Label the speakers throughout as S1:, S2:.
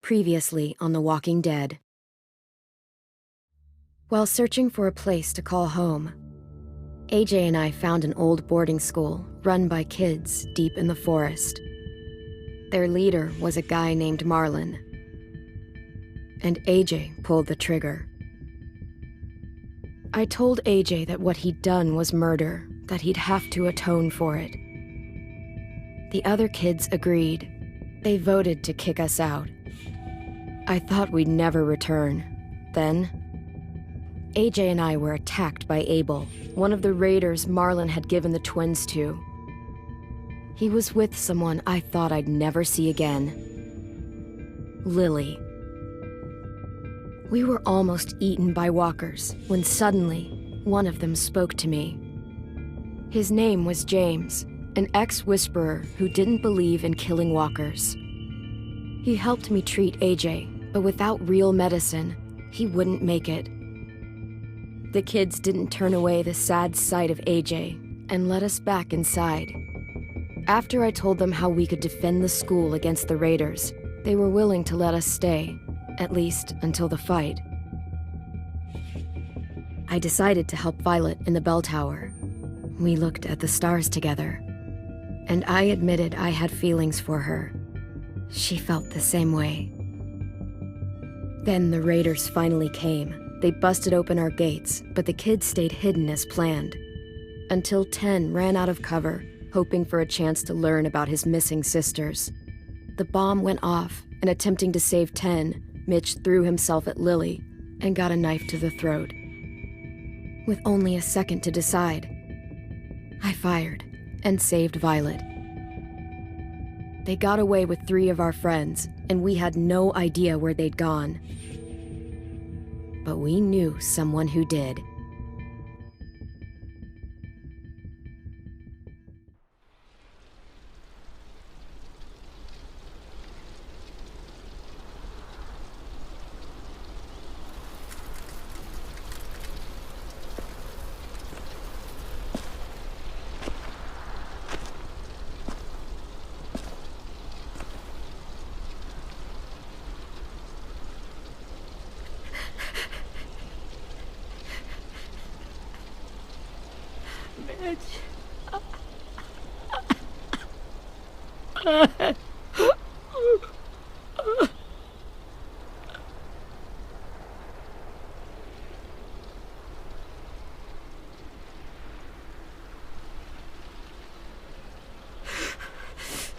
S1: Previously on The Walking Dead. While searching for a place to call home, AJ and I found an old boarding school run by kids deep in the forest. Their leader was a guy named Marlon, and AJ pulled the trigger. I told AJ that what he'd done was murder, that he'd have to atone for it. The other kids agreed. They voted to kick us out. I thought we'd never return. Then, AJ and I were attacked by Abel, one of the raiders Marlon had given the twins to. He was with someone I thought I'd never see again. Lily. We were almost eaten by walkers when suddenly one of them spoke to me. His name was James, an ex-whisperer who didn't believe in killing walkers. He helped me treat AJ, but without real medicine, he wouldn't make it. The kids didn't turn away the sad sight of AJ and let us back inside. After I told them how we could defend the school against the raiders, they were willing to let us stay, at least until the fight. I decided to help Violet in the bell tower. We looked at the stars together, and I admitted I had feelings for her. She felt the same way. Then the raiders finally came. They busted open our gates, but the kids stayed hidden as planned. Until 10 ran out of cover, hoping for a chance to learn about his missing sisters. The bomb went off, and attempting to save 10, Mitch threw himself at Lily and got a knife to the throat. With only a second to decide, I fired and saved Violet. They got away with 3 of our friends, and we had no idea where they'd gone. But we knew someone who did.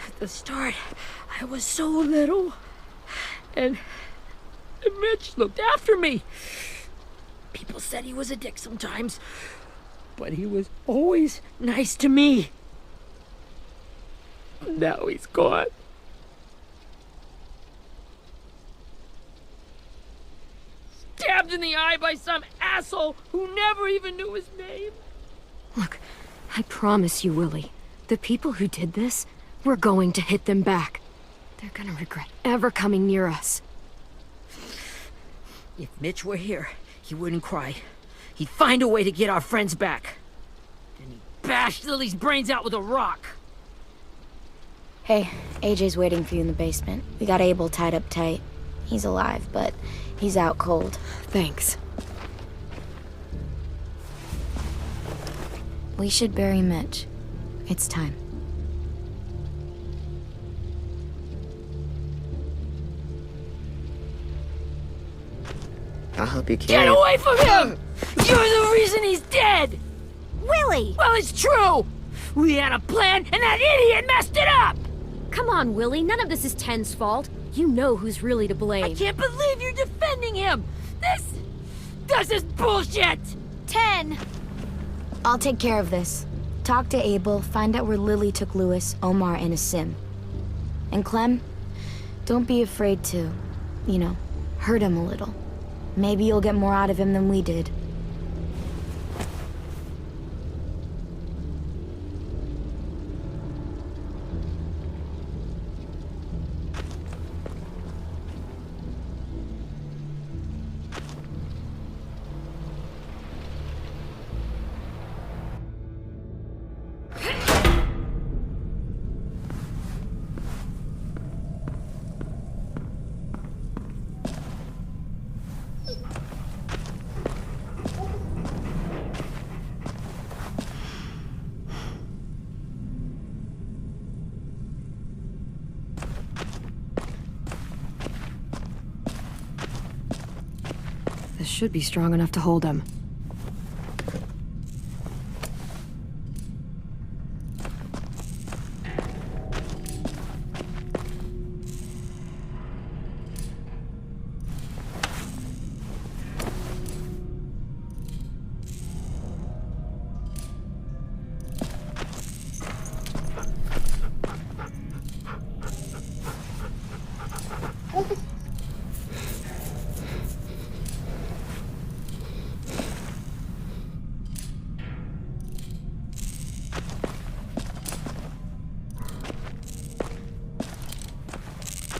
S2: At the start, I was so little, and Mitch looked after me. People said he was a dick sometimes, but he was always nice to me. Now he's gone. Stabbed in the eye by some asshole who never even knew his name.
S1: Look, I promise you, Willie, the people who did this, we're going to hit them back. They're gonna regret ever coming near us.
S2: If Mitch were here, he wouldn't cry. He'd find a way to get our friends back. And he'd bash Lily's brains out with a rock.
S3: Hey, AJ's waiting for you in the basement. We got Abel tied up tight. He's alive, but he's out cold.
S1: Thanks.
S3: We should bury Mitch. It's time.
S4: I'll help you carry
S2: Get away from him! You're the reason he's dead!
S3: Willie!
S2: Well, it's true! We had a plan, and that idiot messed it up!
S1: Come on, Willie, none of this is Ten's fault. You know who's really to blame.
S2: I can't believe you're defending him! This is bullshit!
S3: 10! I'll take care of this. Talk to Abel, find out where Lily took Lewis, Omar, and Asim. And Clem, don't be afraid to, hurt him a little. Maybe you'll get more out of him than we did.
S1: should be strong enough to hold him.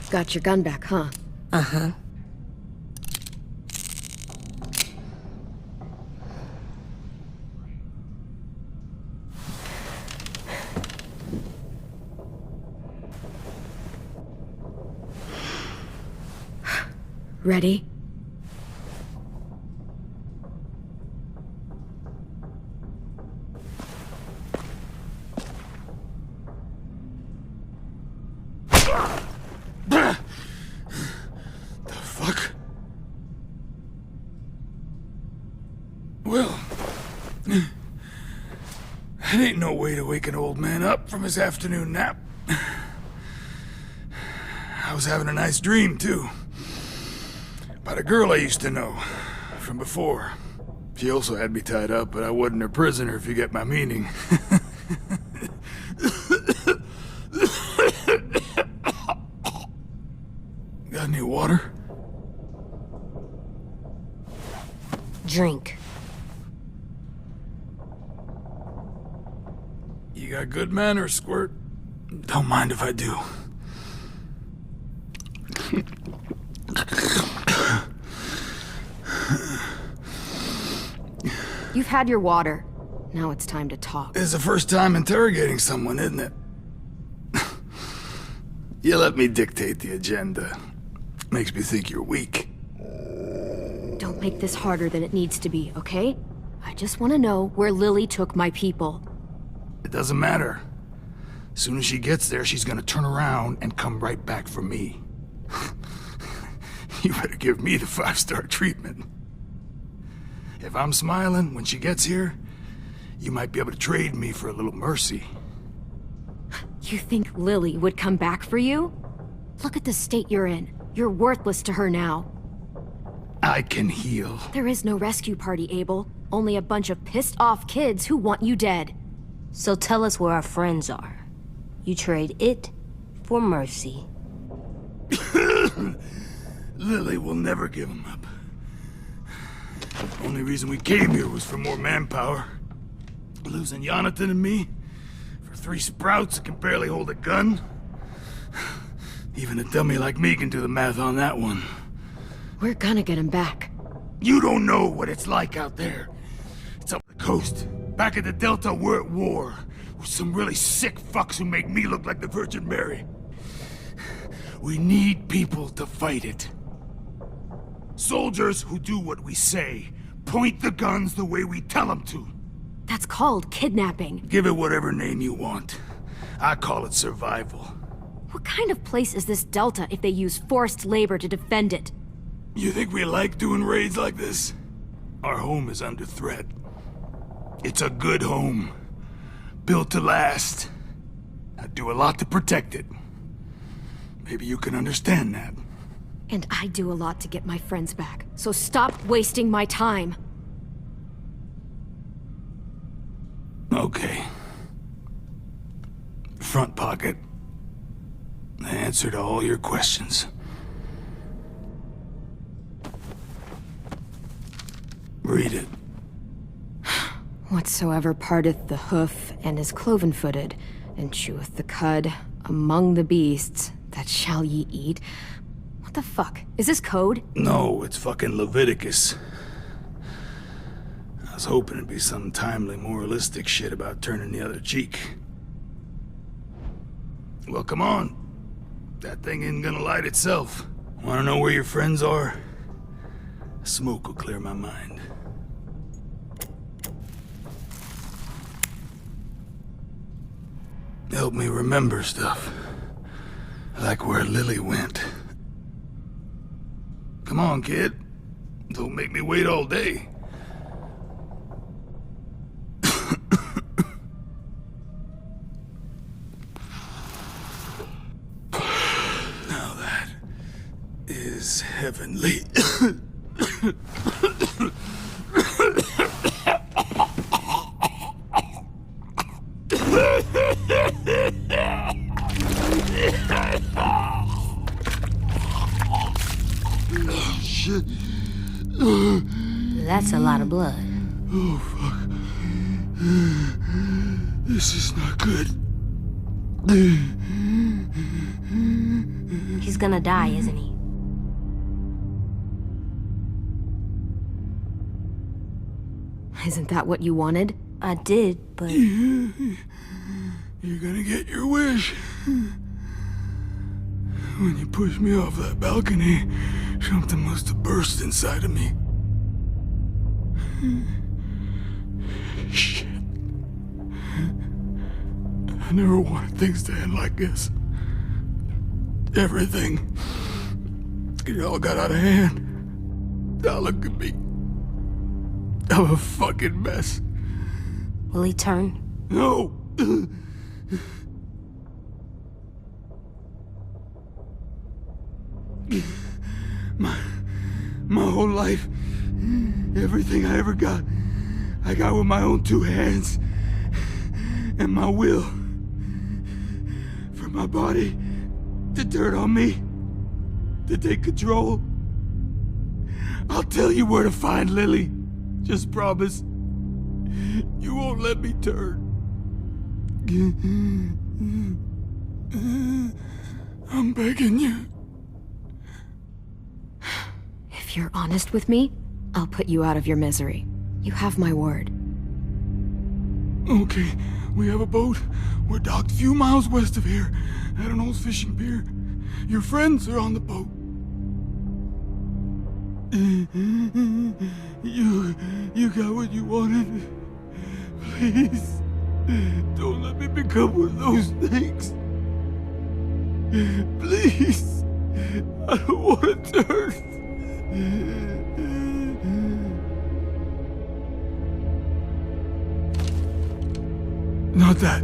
S1: Got your gun back, huh?
S2: Uh-huh.
S1: Ready?
S4: Well, that ain't no way to wake an old man up from his afternoon nap. I was having a nice dream, too. About a girl I used to know from before. She also had me tied up, but I wasn't her prisoner, if you get my meaning. Got any water?
S2: Drink.
S4: You got good manners, Squirt. Don't mind if I do.
S1: You've had your water. Now it's time to talk.
S4: It's the first time interrogating someone, isn't it? You let me dictate the agenda. Makes me think you're weak.
S1: Don't make this harder than it needs to be, okay? I just want to know where Lily took my people.
S4: It doesn't matter. As soon as she gets there, she's gonna turn around and come right back for me. You better give me the 5-star treatment. If I'm smiling when she gets here, you might be able to trade me for a little mercy.
S1: You think Lily would come back for you? Look at the state you're in. You're worthless to her now.
S4: I can heal.
S1: There is no rescue party, Abel. Only a bunch of pissed-off kids who want you dead.
S2: So tell us where our friends are. You trade it for mercy.
S4: Lily will never give him up. Only reason we came here was for more manpower. Losing Jonathan and me for 3 sprouts that can barely hold a gun. Even a dummy like me can do the math on that one.
S1: We're gonna get him back.
S4: You don't know what it's like out there. It's up the coast. Back at the Delta, we're at war with some really sick fucks who make me look like the Virgin Mary. We need people to fight it. Soldiers who do what we say. Point the guns the way we tell them to.
S1: That's called kidnapping.
S4: Give it whatever name you want. I call it survival.
S1: What kind of place is this Delta if they use forced labor to defend it?
S4: You think we like doing raids like this? Our home is under threat. It's a good home. Built to last. I do a lot to protect it. Maybe you can understand that.
S1: And I do a lot to get my friends back, so stop wasting my time.
S4: Okay. Front pocket. The answer to all your questions. Read it.
S1: Whatsoever parteth the hoof and is cloven-footed, and cheweth the cud among the beasts, that shall ye eat. What the fuck? Is this code?
S4: No, it's fucking Leviticus. I was hoping it'd be some timely moralistic shit about turning the other cheek. Well, come on. That thing ain't gonna light itself. Wanna know where your friends are? Smoke will clear my mind. Help me remember stuff. Like where Lily went. Come on, kid. Don't make me wait all day. Now that is heavenly. Shit.
S3: That's a lot of blood.
S4: Oh, fuck. This is not good.
S3: He's gonna die, isn't he?
S1: Isn't that what you wanted?
S3: I did, but...
S4: You're gonna get your wish. When you pushed me off that balcony, something must have burst inside of me. Shit. I never wanted things to end like this. Everything. It all got out of hand. Now look at me. I'm a fucking mess.
S3: Will he turn?
S4: No! My whole life, everything I ever got, I got with my own two hands and my will. From my body to dirt on me, to take control. I'll tell you where to find Lily. Just promise. You won't let me turn. I'm begging you.
S1: If you're honest with me, I'll put you out of your misery. You have my word.
S4: Okay, we have a boat. We're docked a few miles west of here, at an old fishing pier. Your friends are on the boat. You got what you wanted. Please, don't let me become one of those things. Please, I don't want to turn. Not that.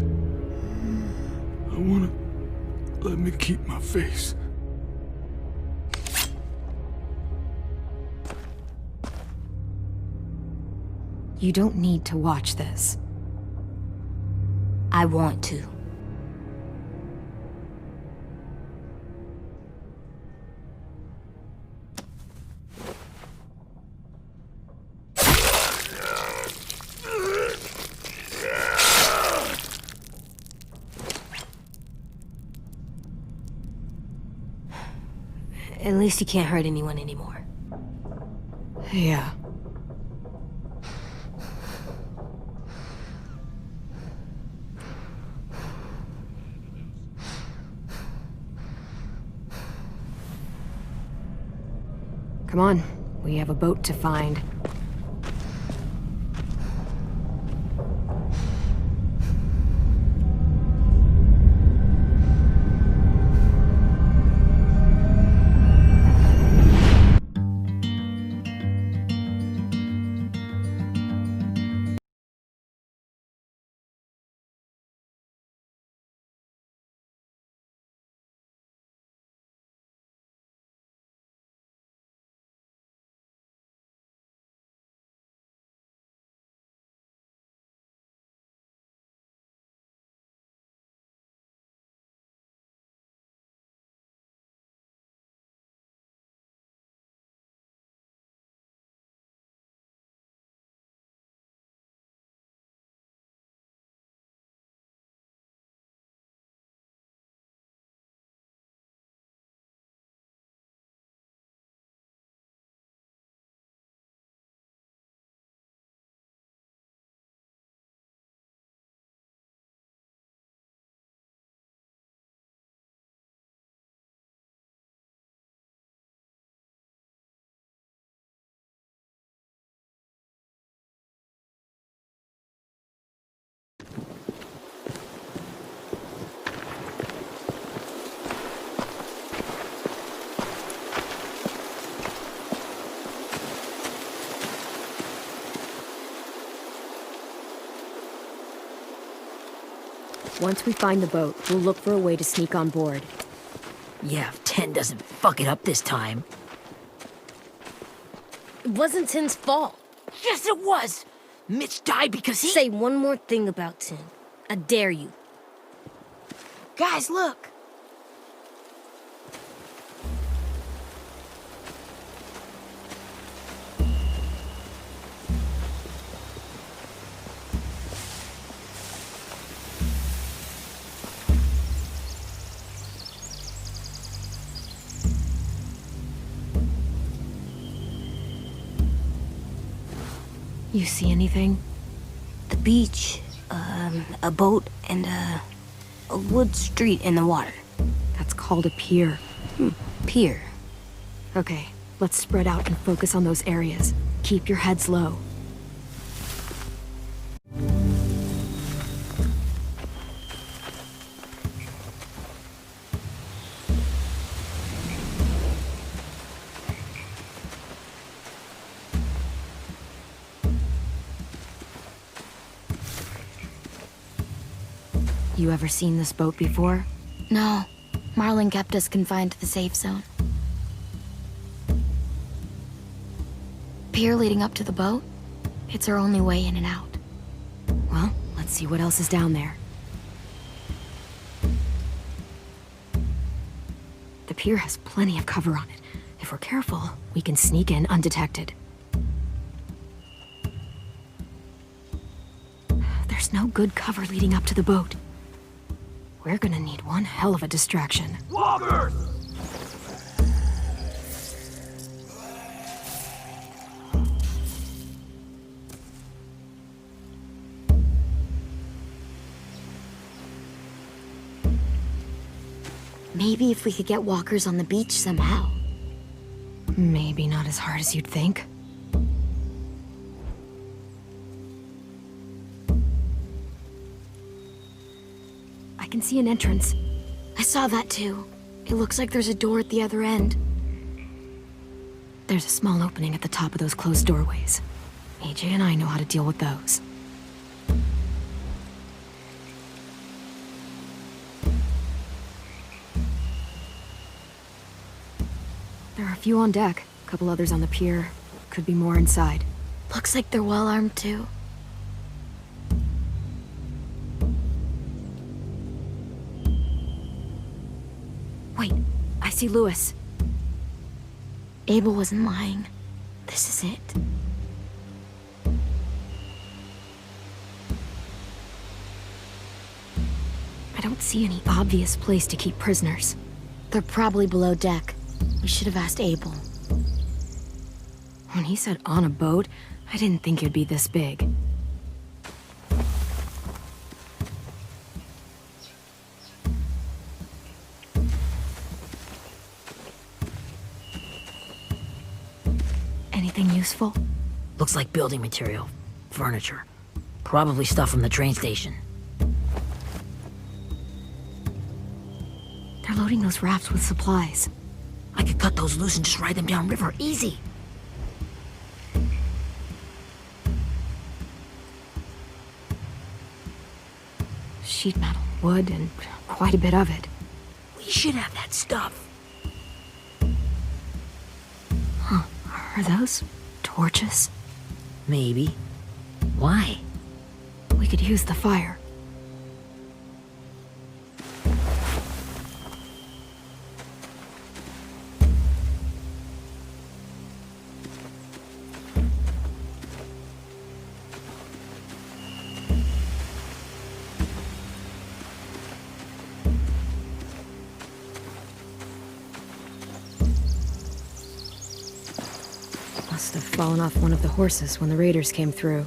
S4: I want to let me keep my face.
S1: You don't need to watch this.
S3: I want to. At least he can't hurt anyone anymore.
S1: Yeah. Come on, we have a boat to find. Once we find the boat, we'll look for a way to sneak on board.
S2: Yeah, if 10 doesn't fuck it up this time.
S5: It wasn't Tin's fault.
S2: Yes, it was! Mitch died because he...
S5: Say one more thing about Tin. I dare you.
S3: Guys, look!
S1: You see anything?
S5: The beach, a boat, and a wood street in the water.
S1: That's called a pier.
S5: Pier.
S1: Okay, let's spread out and focus on those areas. Keep your heads low. You ever seen this boat before?
S3: No. Marlin kept us confined to the safe zone. Pier leading up to the boat? It's our only way in and out.
S1: Well, let's see what else is down there. The pier has plenty of cover on it. If we're careful, we can sneak in undetected. There's no good cover leading up to the boat. We're gonna need one hell of a distraction.
S4: Walkers!
S3: Maybe if we could get walkers on the beach somehow.
S1: Maybe not as hard as you'd think. I can see an entrance.
S3: I saw that too. It looks like there's a door at the other end.
S1: There's a small opening at the top of those closed doorways. AJ and I know how to deal with those. There are a few on deck, a couple others on the pier. Could be more inside.
S3: Looks like they're well armed too.
S1: Wait, I see Lewis.
S3: Abel wasn't lying. This is it.
S1: I don't see any obvious place to keep prisoners.
S3: They're probably below deck. We should have asked Abel.
S1: When he said on a boat, I didn't think it'd be this big. Anything useful?
S2: Looks like building material. Furniture. Probably stuff from the train station.
S1: They're loading those rafts with supplies.
S2: I could cut those loose and just ride them downriver. Easy.
S1: Sheet metal, wood, and quite a bit of it.
S2: We should have that stuff.
S1: Huh, are those torches?
S2: Maybe. Why?
S1: We could use the fire. Must have fallen off one of the horses when the raiders came through.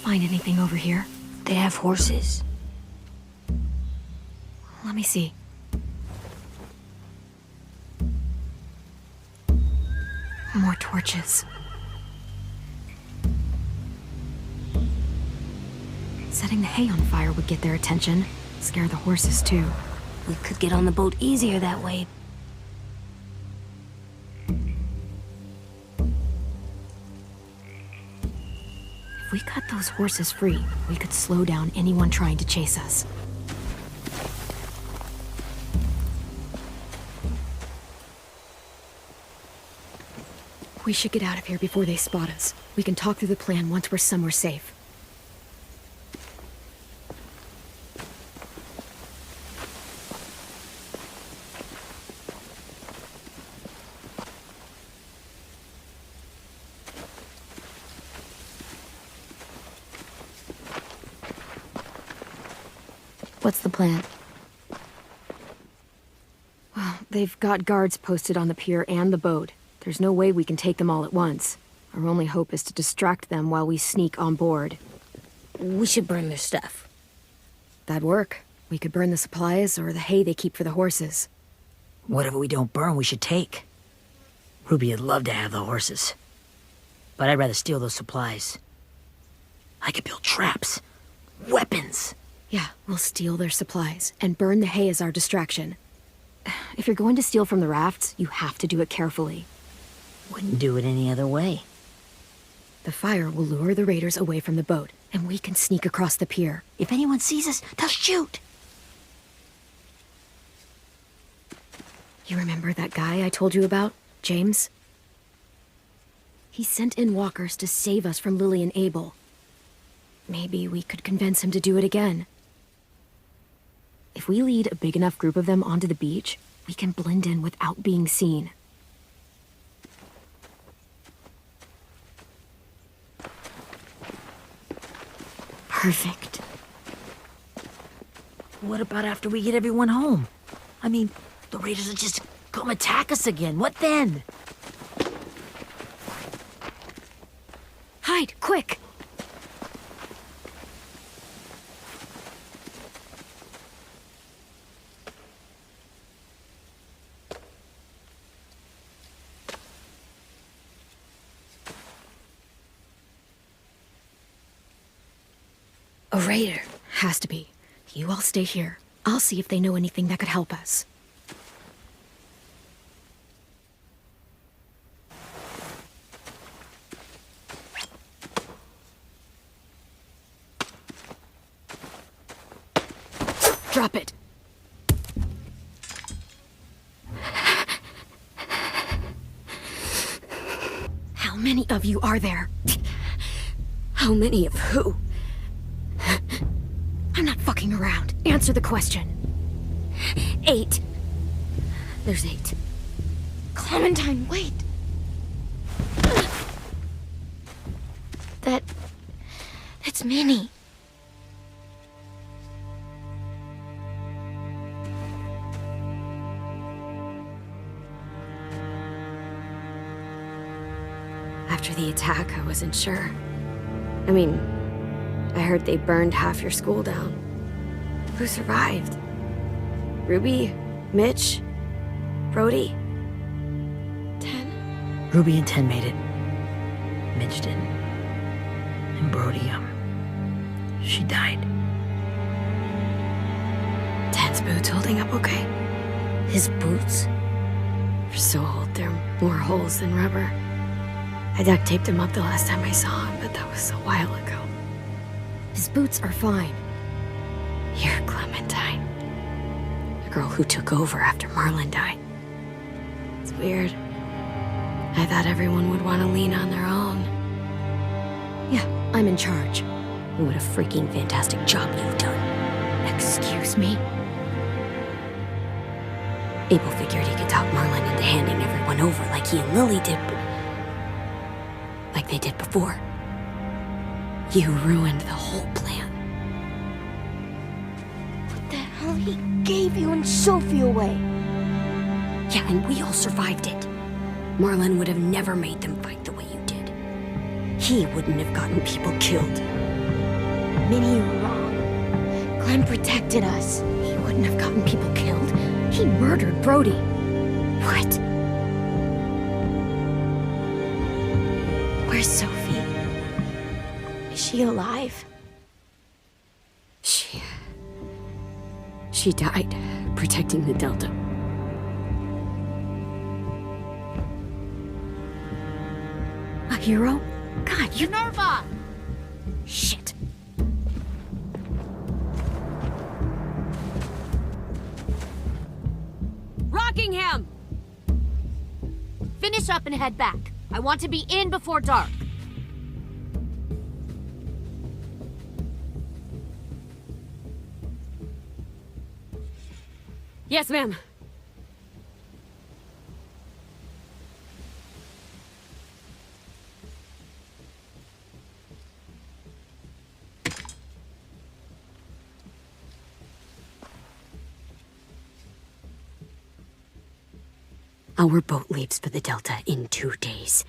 S1: Find anything over here?
S5: They have horses.
S1: Let me see. More torches. Setting the hay on fire would get their attention. Scare the horses, too.
S5: We could get on the boat easier that way.
S1: we cut those horses free, we could slow down anyone trying to chase us. We should get out of here before they spot us. We can talk through the plan once we're somewhere safe.
S3: What's the plan?
S1: Well, they've got guards posted on the pier and the boat. There's no way we can take them all at once. Our only hope is to distract them while we sneak on board.
S5: We should burn their stuff.
S1: That'd work. We could burn the supplies or the hay they keep for the horses.
S2: Whatever we don't burn, we should take. Ruby would love to have the horses. But I'd rather steal those supplies. I could build traps. Weapons.
S1: Yeah, we'll steal their supplies and burn the hay as our distraction. If you're going to steal from the rafts, you have to do it carefully.
S2: Wouldn't do it any other way.
S1: The fire will lure the raiders away from the boat, and we can sneak across the pier.
S2: If anyone sees us, they'll shoot.
S1: You remember that guy I told you about, James? He sent in walkers to save us from Lily and Abel. Maybe we could convince him to do it again. If we lead a big enough group of them onto the beach, we can blend in without being seen. Perfect.
S2: What about after we get everyone home? I mean, the raiders will just come attack us again. What then?
S1: Hide, quick! A raider. Has to be. You all stay here. I'll see if they know anything that could help us. Drop it. How many of you are there? How many of who? I'm not fucking around. Answer the question. 8. There's 8.
S3: Clementine, wait! That's Minnie.
S1: After the attack, I wasn't sure. I mean, I heard they burned half your school down. Who survived? Ruby? Mitch? Brody? 10?
S2: Ruby and 10 made it. Mitch didn't. And Brody, she died.
S1: 10's boots holding up okay?
S5: His boots?
S1: They're so old, there are more holes than rubber. I duct taped him up the last time I saw him, but that was a while ago. His boots are fine. You're Clementine. The girl who took over after Marlon died. It's weird. I thought everyone would want to lean on their own. Yeah, I'm in charge.
S5: What a freaking fantastic job you've done.
S1: Excuse me?
S5: Abel figured he could talk Marlon into handing everyone over like he and Lily did, but... like they did before.
S1: You ruined the whole plan.
S3: What the hell? He gave you and Sophie away.
S5: Yeah, and we all survived it. Marlon would have never made them fight the way you did. He wouldn't have gotten people killed.
S3: Minnie, you're wrong. Clem protected us.
S1: He wouldn't have gotten people killed. He murdered Brody.
S3: What? Where's Sophie? Is she alive?
S1: She died protecting the Delta. A hero? God, you...
S6: Minerva!
S5: Shit. Rockingham!
S3: Finish up and head back. I want to be in before dark.
S5: Yes, ma'am. Our boat leaves for the Delta in 2 days.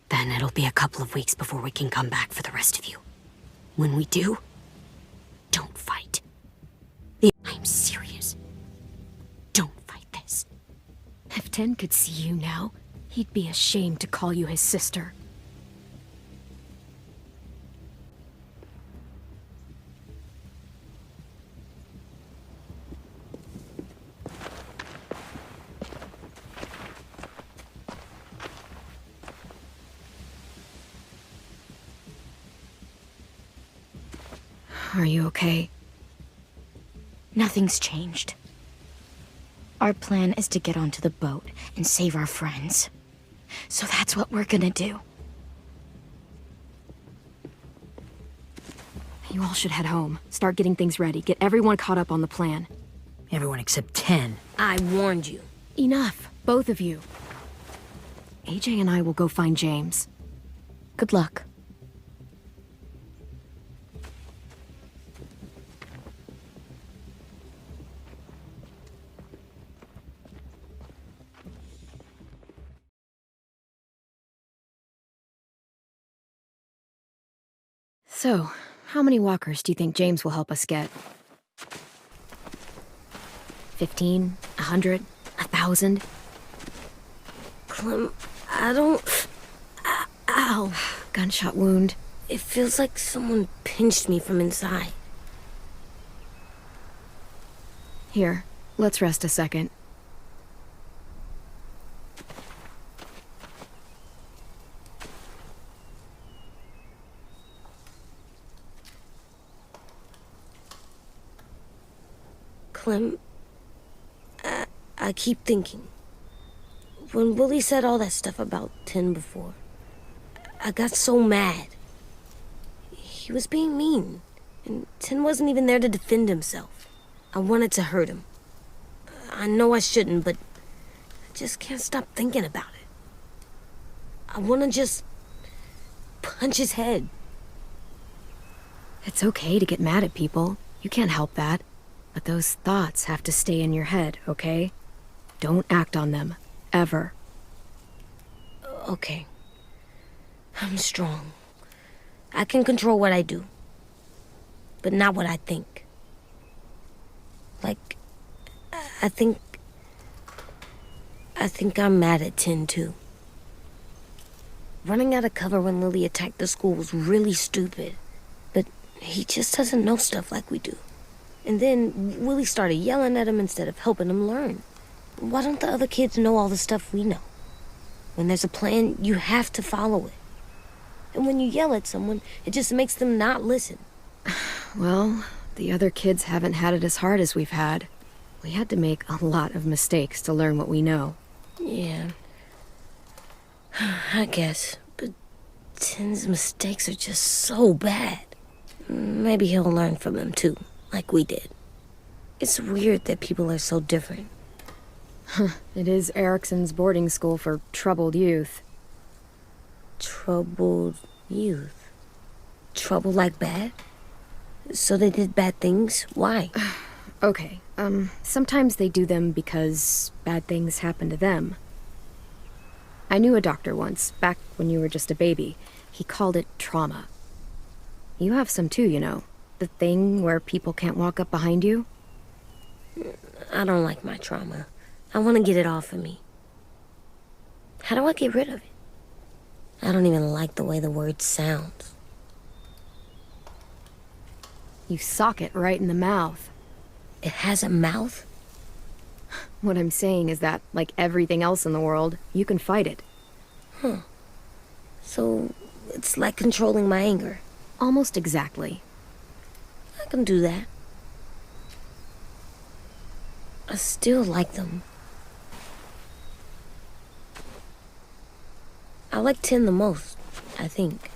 S5: Then it'll be a couple of weeks before we can come back for the rest of you. When we do, don't fight. I'm serious. Don't fight this.
S1: If Tin could see you now, he'd be ashamed to call you his sister. Are you okay?
S3: Nothing's changed. Our plan is to get onto the boat and save our friends. So that's what we're gonna do.
S1: You all should head home. Start getting things ready. Get everyone caught up on the plan.
S2: Everyone except 10.
S5: I warned you.
S1: Enough, both of you. AJ and I will go find James.
S3: Good luck.
S1: So, how many walkers do you think James will help us get? 15? 100? 1,000?
S5: Clem, I don't... Ow.
S1: Gunshot wound.
S5: It feels like someone pinched me from inside.
S1: Here, let's rest a second.
S5: Clem, I keep thinking. When Willie said all that stuff about Tin before, I got so mad. He was being mean, and Tin wasn't even there to defend himself. I wanted to hurt him. I know I shouldn't, but I just can't stop thinking about it. I want to just punch his head.
S1: It's okay to get mad at people. You can't help that. But those thoughts have to stay in your head, okay? Don't act on them. Ever.
S5: Okay. I'm strong. I can control what I do. But not what I think. Like, I think I'm mad at Tin, too. Running out of cover when Lily attacked the school was really stupid. But he just doesn't know stuff like we do. And then Willie started yelling at him instead of helping him learn. Why don't the other kids know all the stuff we know? When there's a plan, you have to follow it. And when you yell at someone, it just makes them not listen.
S1: Well, the other kids haven't had it as hard as we've had. We had to make a lot of mistakes to learn what we know.
S5: Yeah. I guess. But Tin's mistakes are just so bad. Maybe he'll learn from them too, like we did. It's weird that people are so different.
S1: It is Erickson's boarding school for troubled youth.
S5: Troubled youth? Trouble like bad? So they did bad things? Why?
S1: Okay, sometimes they do them because bad things happen to them. I knew a doctor once, back when you were just a baby. He called it trauma. You have some too, you know. The thing where people can't walk up behind you.
S5: I don't like my trauma. I want to get it off of me. How do I get rid of it? I don't even like the way the word sounds.
S1: You sock it right in the mouth.
S5: It has a mouth?
S1: What I'm saying is that, like everything else in the world, you can fight it.
S5: So, it's like controlling my anger.
S1: Almost exactly.
S5: I can do that. I still like them. I like Tin the most, I think.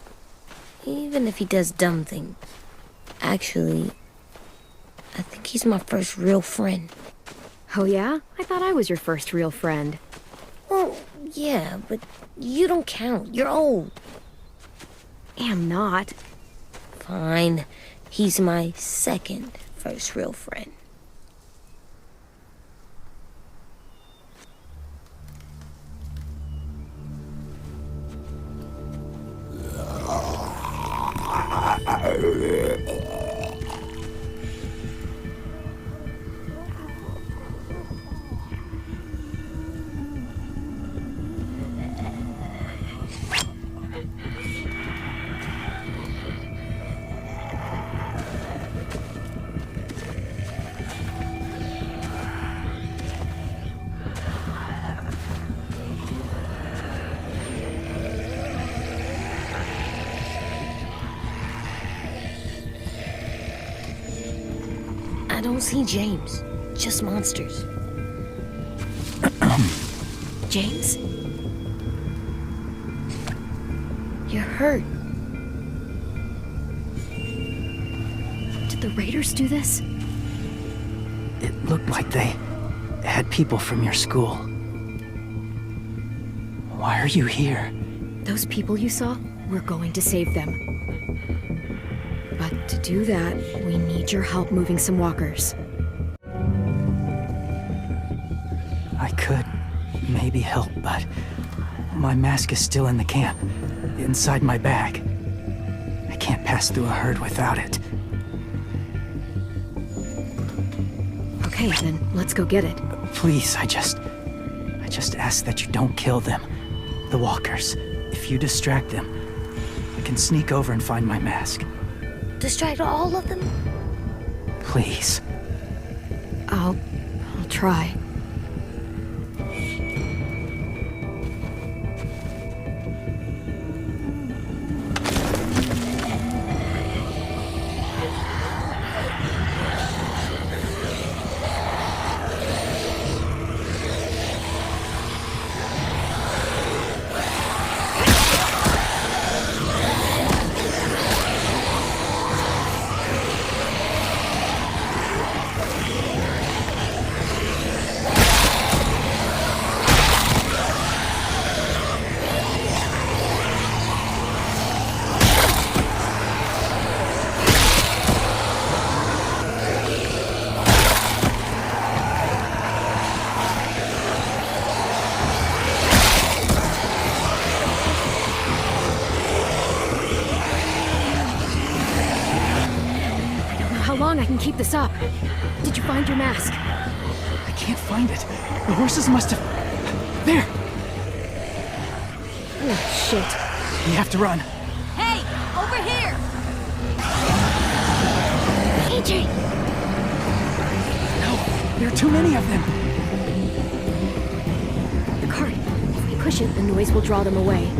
S5: Even if he does dumb things. Actually, I think he's my first real friend.
S1: Oh yeah? I thought I was your first real friend.
S5: Well, yeah, but you don't count. You're old.
S1: Am not.
S5: Fine. He's my second first real friend. I don't see James. Just monsters.
S1: James?
S5: You're hurt.
S1: Did the raiders do this?
S6: It looked like they had people from your school. Why are you here?
S1: Those people you saw? We're going to save them. But to do that, we need your help moving some walkers.
S6: I could maybe help, but my mask is still in the camp, inside my bag. I can't pass through a herd without it.
S1: Okay, then let's go get it.
S6: Please, I just ask that you don't kill them. The walkers. If you distract them, I can sneak over and find my mask.
S5: Distract all of them?
S6: Please.
S1: I'll try. How long I can keep this up? Did you find your mask?
S6: I can't find it. The horses must have... There!
S1: Oh, shit.
S6: We have to run.
S3: Hey, over here!
S5: AJ!
S6: No, there are too many of them.
S1: The cart. If we push it, the noise will draw them away.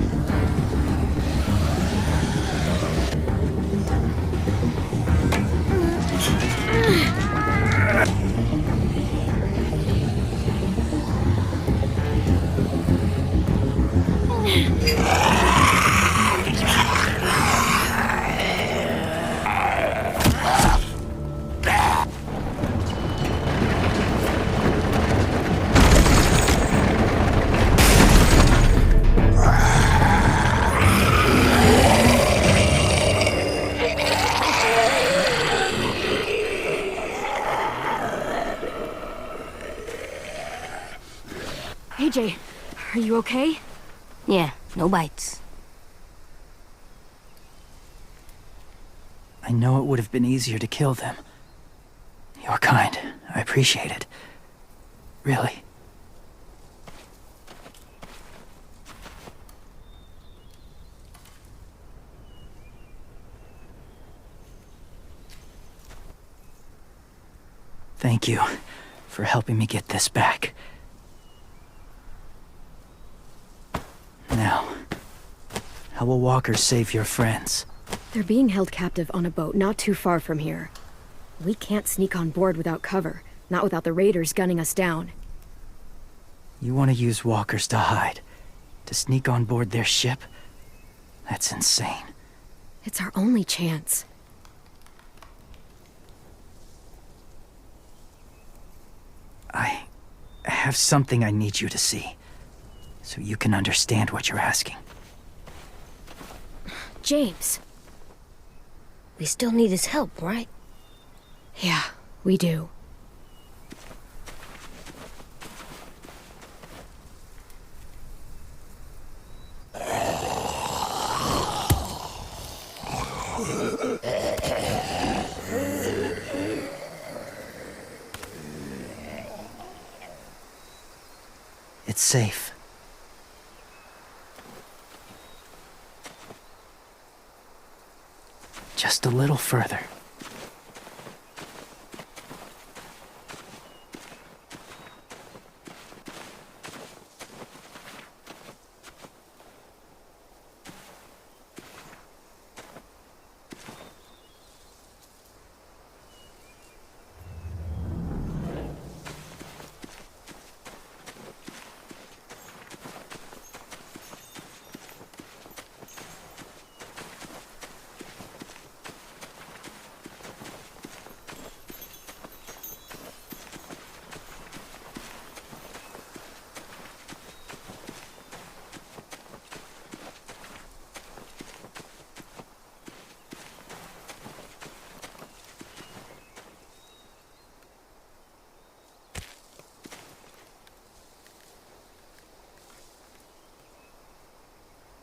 S1: AJ, are you okay?
S5: Yeah, no bites.
S6: I know it would have been easier to kill them. You're kind. I appreciate it. Really. Thank you for helping me get this back. Now, how will walkers save your friends?
S1: They're being held captive on a boat not too far from here. We can't sneak on board without cover, not without the raiders gunning us down.
S6: You want to use walkers to hide? To sneak on board their ship? That's insane.
S1: It's our only chance.
S6: I have something I need you to see, so you can understand what you're asking.
S1: James.
S5: We still need his help, right?
S1: Yeah, we do.
S6: It's safe. Just a little further.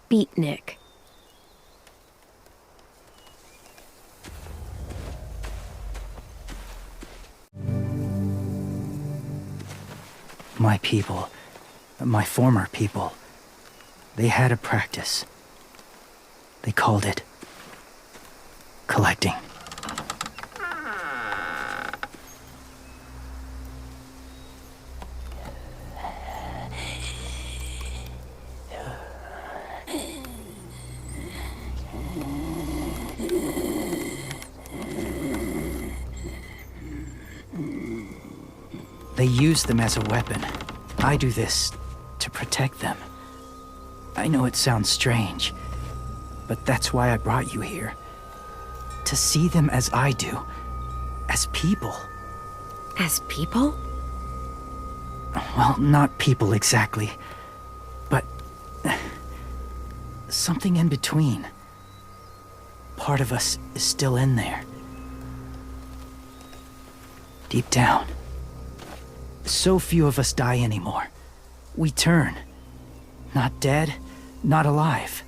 S1: Beatnik.
S6: My people, my former people, they had a practice. They called it collecting. They use them as a weapon. I do this to protect them. I know it sounds strange, but that's why I brought you here. To see them as I do, as people.
S1: As people?
S6: Well, not people exactly, but something in between. Part of us is still in there. Deep down. So few of us die anymore. We turn. Not dead, not alive.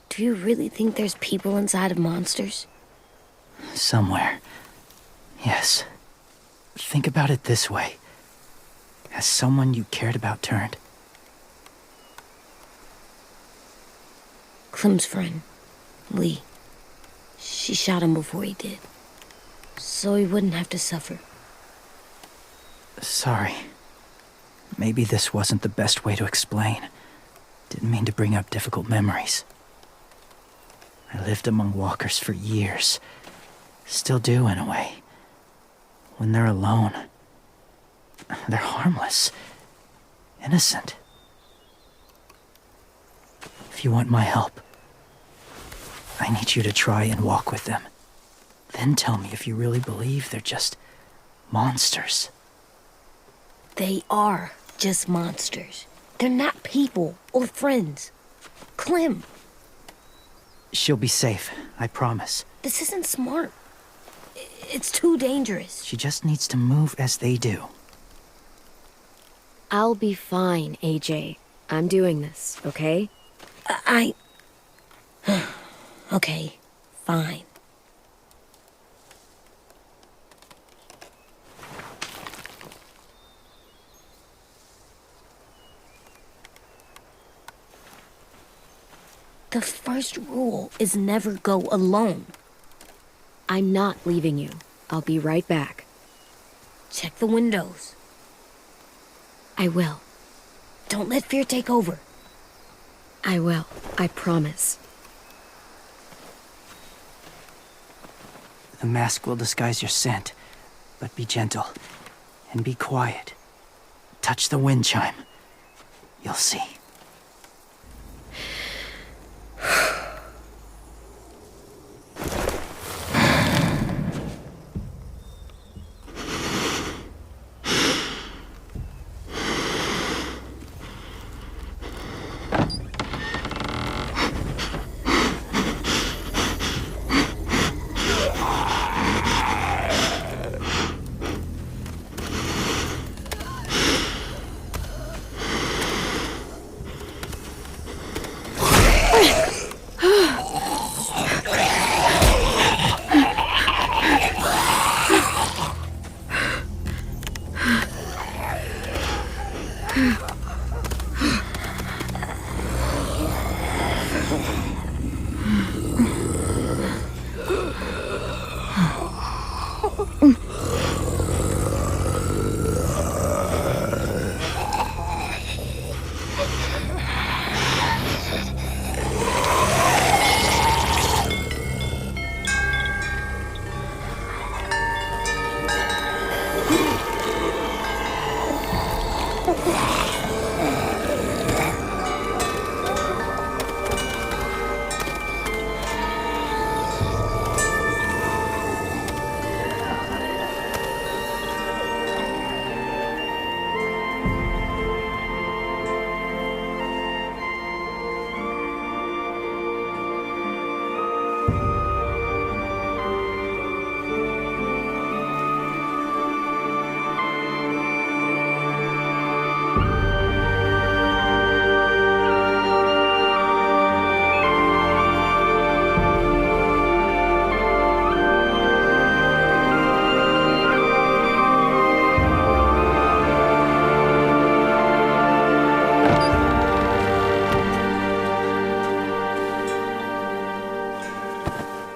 S5: Do you really think there's people inside of monsters?
S6: Somewhere. Yes. Think about it this way. Has someone you cared about turned?
S5: Clem's friend, Lee. She shot him before he did. So he wouldn't have to suffer.
S6: Sorry. Maybe this wasn't the best way to explain. Didn't mean to bring up difficult memories. I lived among walkers for years. Still do, in a way. When they're alone, they're harmless. Innocent. If you want my help, I need you to try and walk with them. Then tell me if you really believe they're just monsters.
S5: They are just monsters. They're not people or friends. Clem,
S6: She'll be safe, I promise.
S5: this isn't smart. It's too dangerous.
S6: She just needs to move as they do.
S1: I'll be fine, AJ. I'm doing this, okay?
S5: Okay, fine. The first rule is never go alone.
S1: I'm not leaving you. I'll be right back.
S5: Check the windows.
S1: I will.
S5: Don't let fear take over.
S1: I will. I promise.
S6: The mask will disguise your scent, but be gentle and be quiet. Touch the wind chime. You'll see.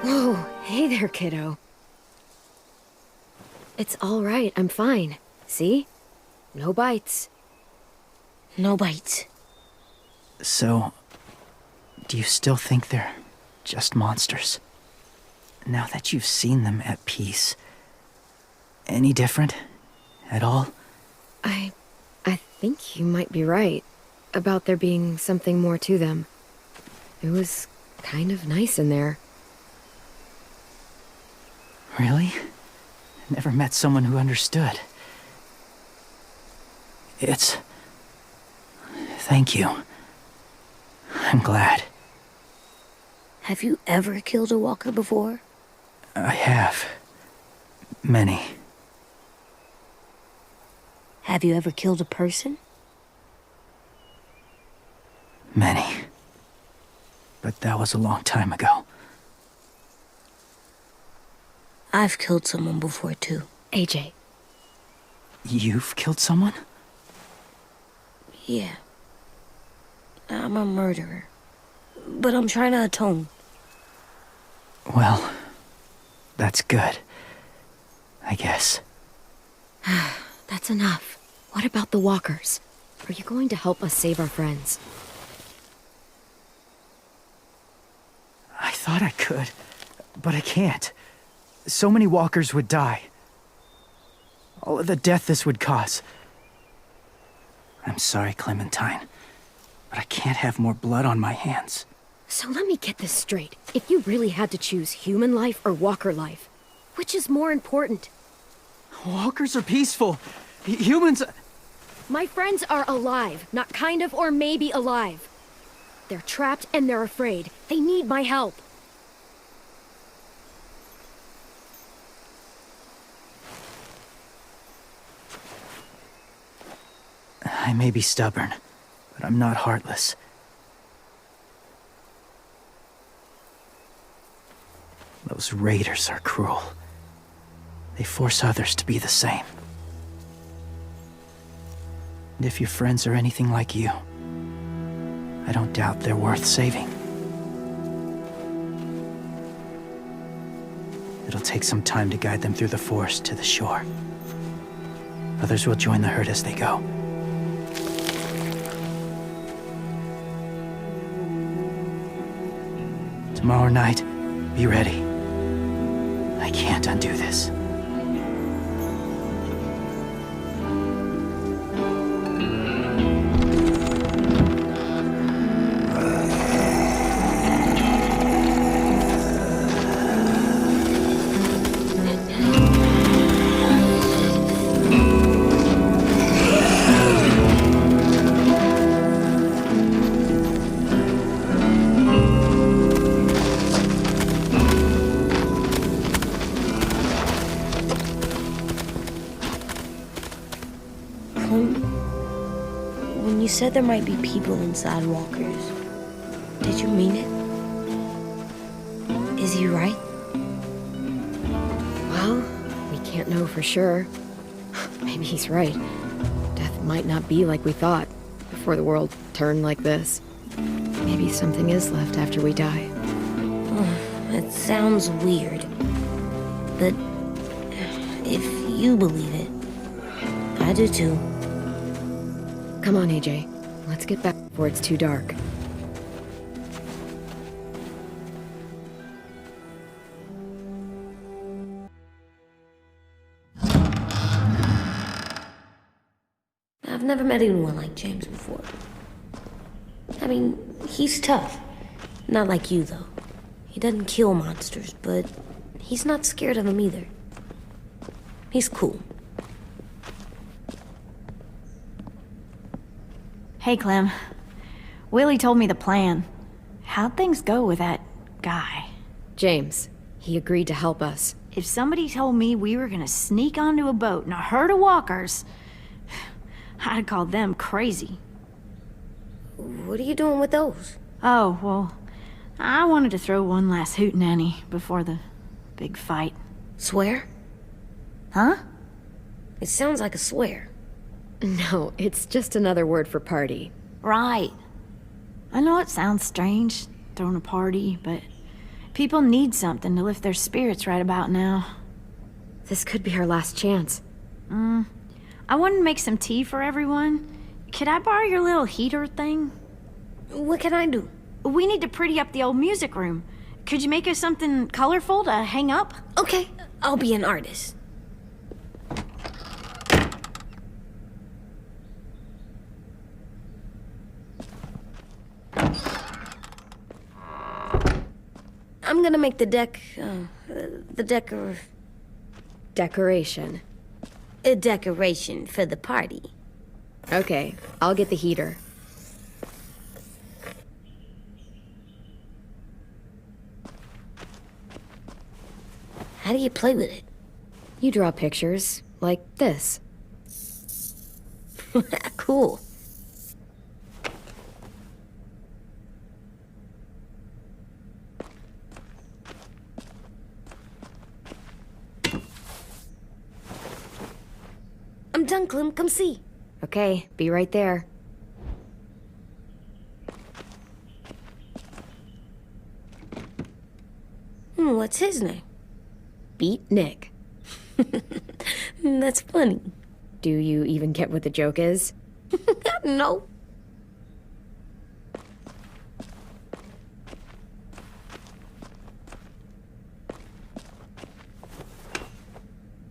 S1: Whoa, hey there, kiddo. It's all right, I'm fine. See? No bites.
S5: No bites.
S6: So, do you still think they're just monsters? Now that you've seen them at peace, any different at all?
S1: I think you might be right about there being something more to them. It was kind of nice in there.
S6: Really? Never met someone who understood. Thank you. I'm glad.
S5: Have you ever killed a walker before?
S6: I have. Many.
S5: Have you ever killed a person?
S6: Many. But that was a long time ago.
S5: I've killed someone before, too.
S1: AJ.
S6: You've killed someone?
S5: Yeah. I'm a murderer. But I'm trying to atone.
S6: Well, that's good. I guess.
S1: That's enough. What about the walkers? Are you going to help us save our friends?
S6: I thought I could, but I can't. So many walkers would die. All of the death this would cause. I'm sorry, Clementine, but I can't have more blood on my hands.
S1: So let me get this straight. If you really had to choose human life or walker life, which is more important?
S6: Walkers are peaceful. Humans...
S1: My friends are alive, not kind of or maybe alive. They're trapped and they're afraid. They need my help.
S6: I may be stubborn, but I'm not heartless. Those raiders are cruel. They force others to be the same. And if your friends are anything like you, I don't doubt they're worth saving. It'll take some time to guide them through the forest to the shore. Others will join the herd as they go. Tomorrow night, be ready. I can't undo this.
S5: When you said there might be people inside walkers, did you mean it? Is he right?
S1: Well, we can't know for sure. Maybe he's right. Death might not be like we thought before the world turned like this. Maybe something is left after we die.
S5: It sounds weird. But if you believe it, I do too.
S1: Come on, AJ. Let's get back before it's too dark.
S5: I've never met anyone like James before. I mean, he's tough. Not like you, though. He doesn't kill monsters, but he's not scared of them either. He's cool.
S7: Hey, Clem. Willie told me the plan. How'd things go with that guy?
S1: James, he agreed to help us.
S7: If somebody told me we were gonna sneak onto a boat in a herd of walkers, I'd call them crazy.
S5: What are you doing with those?
S7: Oh, well, I wanted to throw one last hootenanny before the big fight.
S5: Swear?
S7: Huh?
S5: It sounds like a swear.
S1: No, it's just another word for party.
S7: Right. I know it sounds strange, throwing a party, but people need something to lift their spirits right about now.
S1: This could be our last chance.
S7: I wanted to make some tea for everyone. Could I borrow your little heater thing?
S5: What can I do?
S7: We need to pretty up the old music room. Could you make us something colorful to hang up?
S5: Okay, I'll be an artist. I'm gonna make the
S1: Decoration.
S5: a decoration for the party.
S1: Okay, I'll get the heater.
S5: How do you play with it?
S1: You draw pictures, like this.
S5: Cool. I'm done, Clem. Come see.
S1: Okay, be right there.
S5: What's his name?
S1: Beat Nick.
S5: That's funny.
S1: Do you even get what the joke is?
S5: No.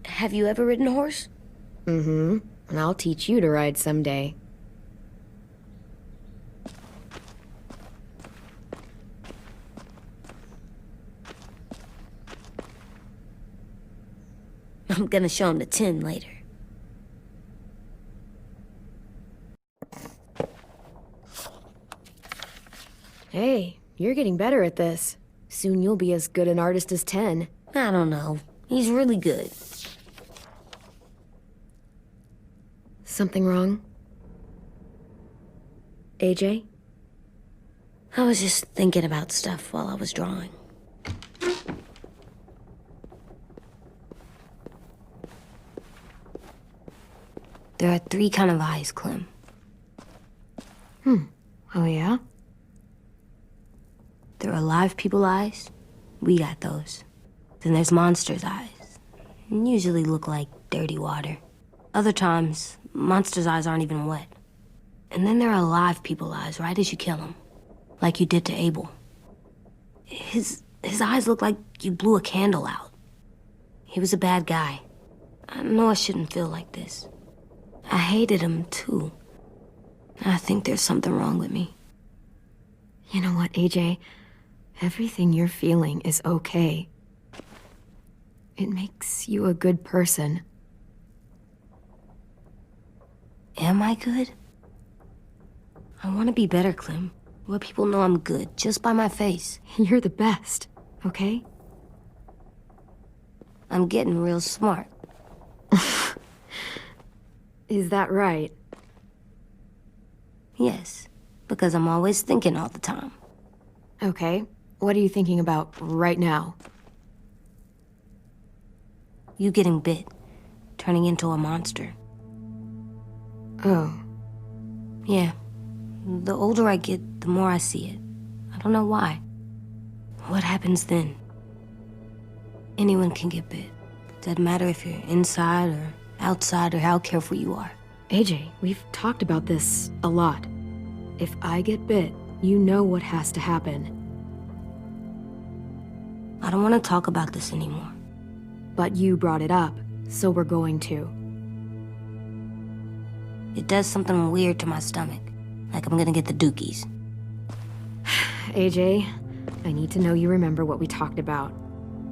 S5: Have you ever ridden a horse?
S1: Mm-hmm. And I'll teach you to ride someday.
S5: I'm gonna show him the tin later.
S1: Hey, you're getting better at this. Soon you'll be as good an artist as 10.
S5: I don't know. He's really good.
S1: Something wrong? AJ?
S5: I was just thinking about stuff while I was drawing. There are 3 kind of eyes, Clem.
S1: Oh yeah?
S5: There are live people eyes. We got those. Then there's monsters' eyes. Usually look like dirty water. Other times, monsters' eyes aren't even wet. And then there are live people eyes right as you kill him. Like you did to Abel. His eyes look like you blew a candle out. He was a bad guy. I know I shouldn't feel like this. I hated him, too. I think there's something wrong with me.
S1: You know what, AJ? Everything you're feeling is okay. It makes you a good person.
S5: Am I good? I want to be better, Clem. Let people know I'm good, just by my face.
S1: You're the best, okay?
S5: I'm getting real smart.
S1: Is that right?
S5: Yes, because I'm always thinking all the time.
S1: Okay. What are you thinking about right now?
S5: You getting bit, turning into a monster.
S1: Oh.
S5: Yeah. The older I get, the more I see it. I don't know why. What happens then? Anyone can get bit. Doesn't matter if you're inside or outside or how careful you are.
S1: AJ, we've talked about this a lot. If I get bit, you know what has to happen.
S5: I don't want to talk about this anymore.
S1: But you brought it up, so we're going to.
S5: It does something weird to my stomach. Like I'm gonna get the dookies.
S1: AJ, I need to know you remember what we talked about.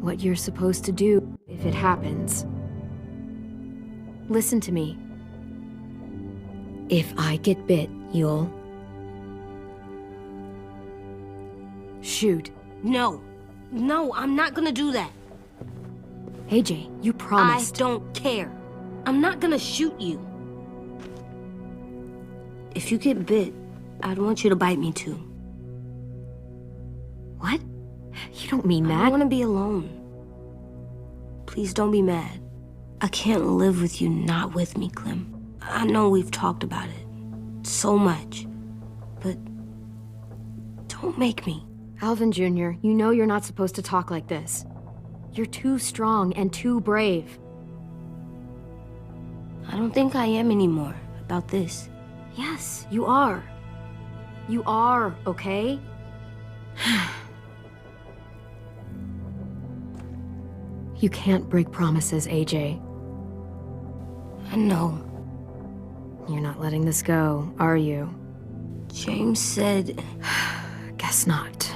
S1: What you're supposed to do if it happens. Listen to me. If I get bit, you'll... shoot.
S5: No. No, I'm not gonna do that.
S1: AJ, you promised.
S5: I don't care. I'm not gonna shoot you. If you get bit, I'd want you to bite me too.
S1: What? You don't mean
S5: I
S1: that.
S5: don't want to be alone. Please don't be mad. I can't live with you not with me, Clem. I know we've talked about it so much, but don't make me.
S1: Alvin Jr., you know you're not supposed to talk like this. You're too strong and too brave.
S5: I don't think I am anymore about this.
S1: Yes, you are. You are, okay? You can't break promises, AJ.
S5: I know.
S1: You're not letting this go, are you?
S5: James said
S1: Guess not.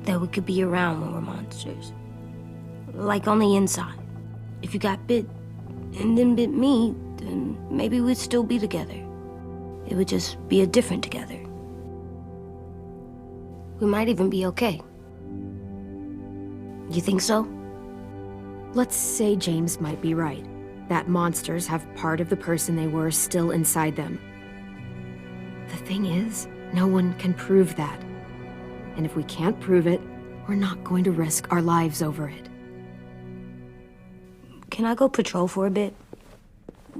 S5: that we could be around when we're monsters. Like on the inside. If you got bit and then bit me, then maybe we'd still be together. It would just be a different together. We might even be okay. You think so?
S1: Let's say James might be right. That monsters have part of the person they were still inside them. The thing is, no one can prove that. And if we can't prove it, we're not going to risk our lives over it.
S5: Can I go patrol for a bit?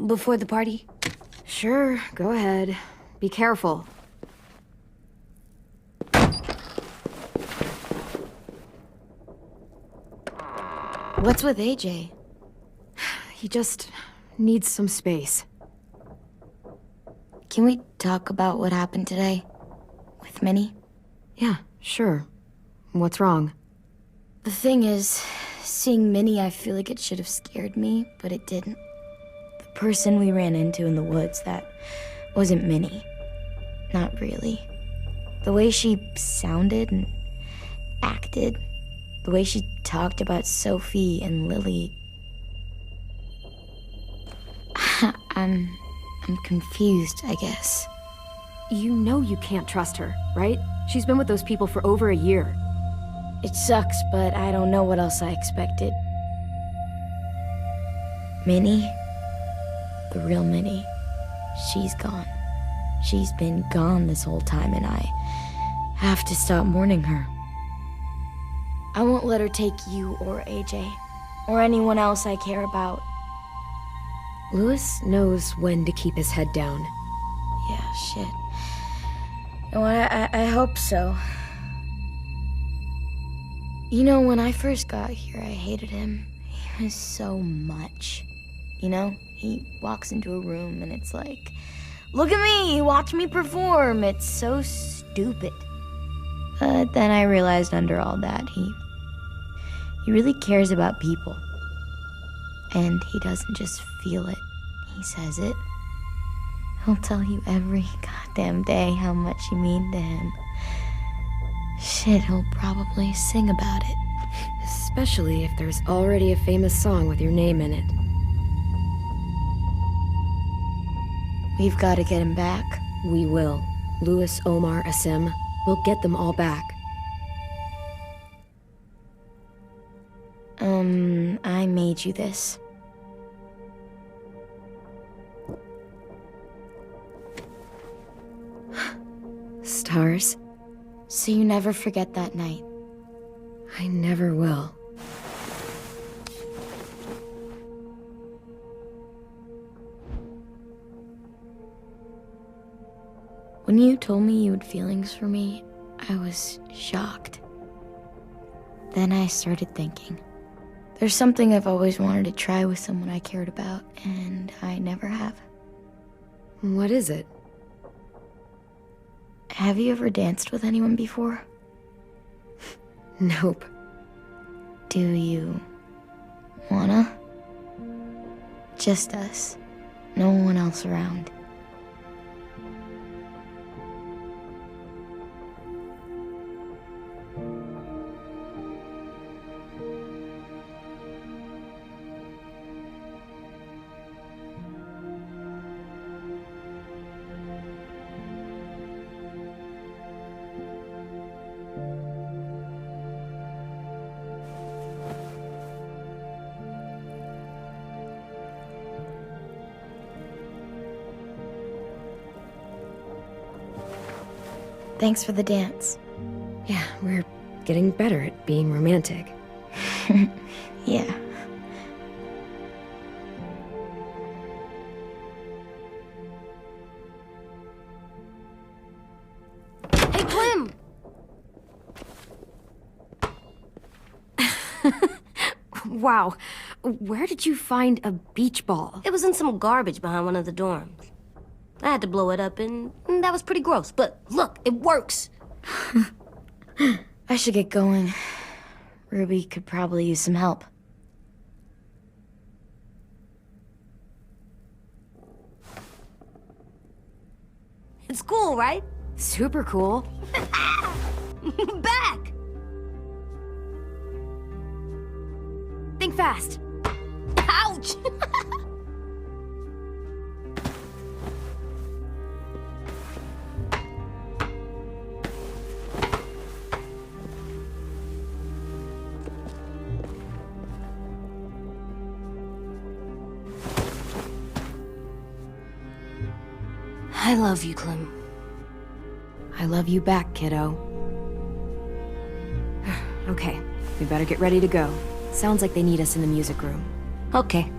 S5: Before the party?
S1: Sure, go ahead. Be careful.
S3: What's with AJ?
S1: He just needs some space.
S3: Can we talk about what happened today? With Minnie?
S1: Yeah, sure. What's wrong?
S3: The thing is, seeing Minnie, I feel like it should have scared me, but it didn't. The person we ran into in the woods, that wasn't Minnie. Not really. The way she sounded and acted, the way she talked about Sophie and Lily. I'm confused, I guess.
S1: You know you can't trust her, right? She's been with those people for over a year.
S3: It sucks, but I don't know what else I expected. Minnie? The real Minnie. She's gone. She's been gone this whole time, and I have to stop mourning her. I won't let her take you or AJ, or anyone else I care about.
S1: Louis knows when to keep his head down.
S3: Yeah, shit. No, I hope so. You know, when I first got here, I hated him. He was so much. You know, he walks into a room and it's like, look at me, watch me perform. It's so stupid. But then I realized under all that, he really cares about people. And he doesn't just feel it, he says it. He'll tell you every goddamn day how much you mean to him. Shit, he'll probably sing about it.
S1: Especially if there's already a famous song with your name in it.
S3: We've got to get him back.
S1: We will. Louis, Omar, Asim. We'll get them all back.
S3: I made you this.
S1: Stars?
S3: So you never forget that night.
S1: I never will.
S3: When you told me you had feelings for me, I was shocked. Then I started thinking. There's something I've always wanted to try with someone I cared about, and I never have.
S1: What is it?
S3: Have you ever danced with anyone before?
S1: Nope.
S3: Do you wanna? Just us. No one else around. Thanks for the dance.
S1: Yeah, we're getting better at being romantic.
S3: Yeah.
S5: Hey, Clem!
S1: Wow. Where did you find a beach ball?
S5: It was in some garbage behind one of the dorms. I had to blow it up, and that was pretty gross. But look, it works.
S3: I should get going. Ruby could probably use some help.
S5: It's cool, right?
S1: Super cool.
S5: Back!
S1: Think fast.
S5: Ouch! I love you, Clem.
S1: I love you back, kiddo. Okay, we better get ready to go. Sounds like they need us in the music room.
S5: Okay.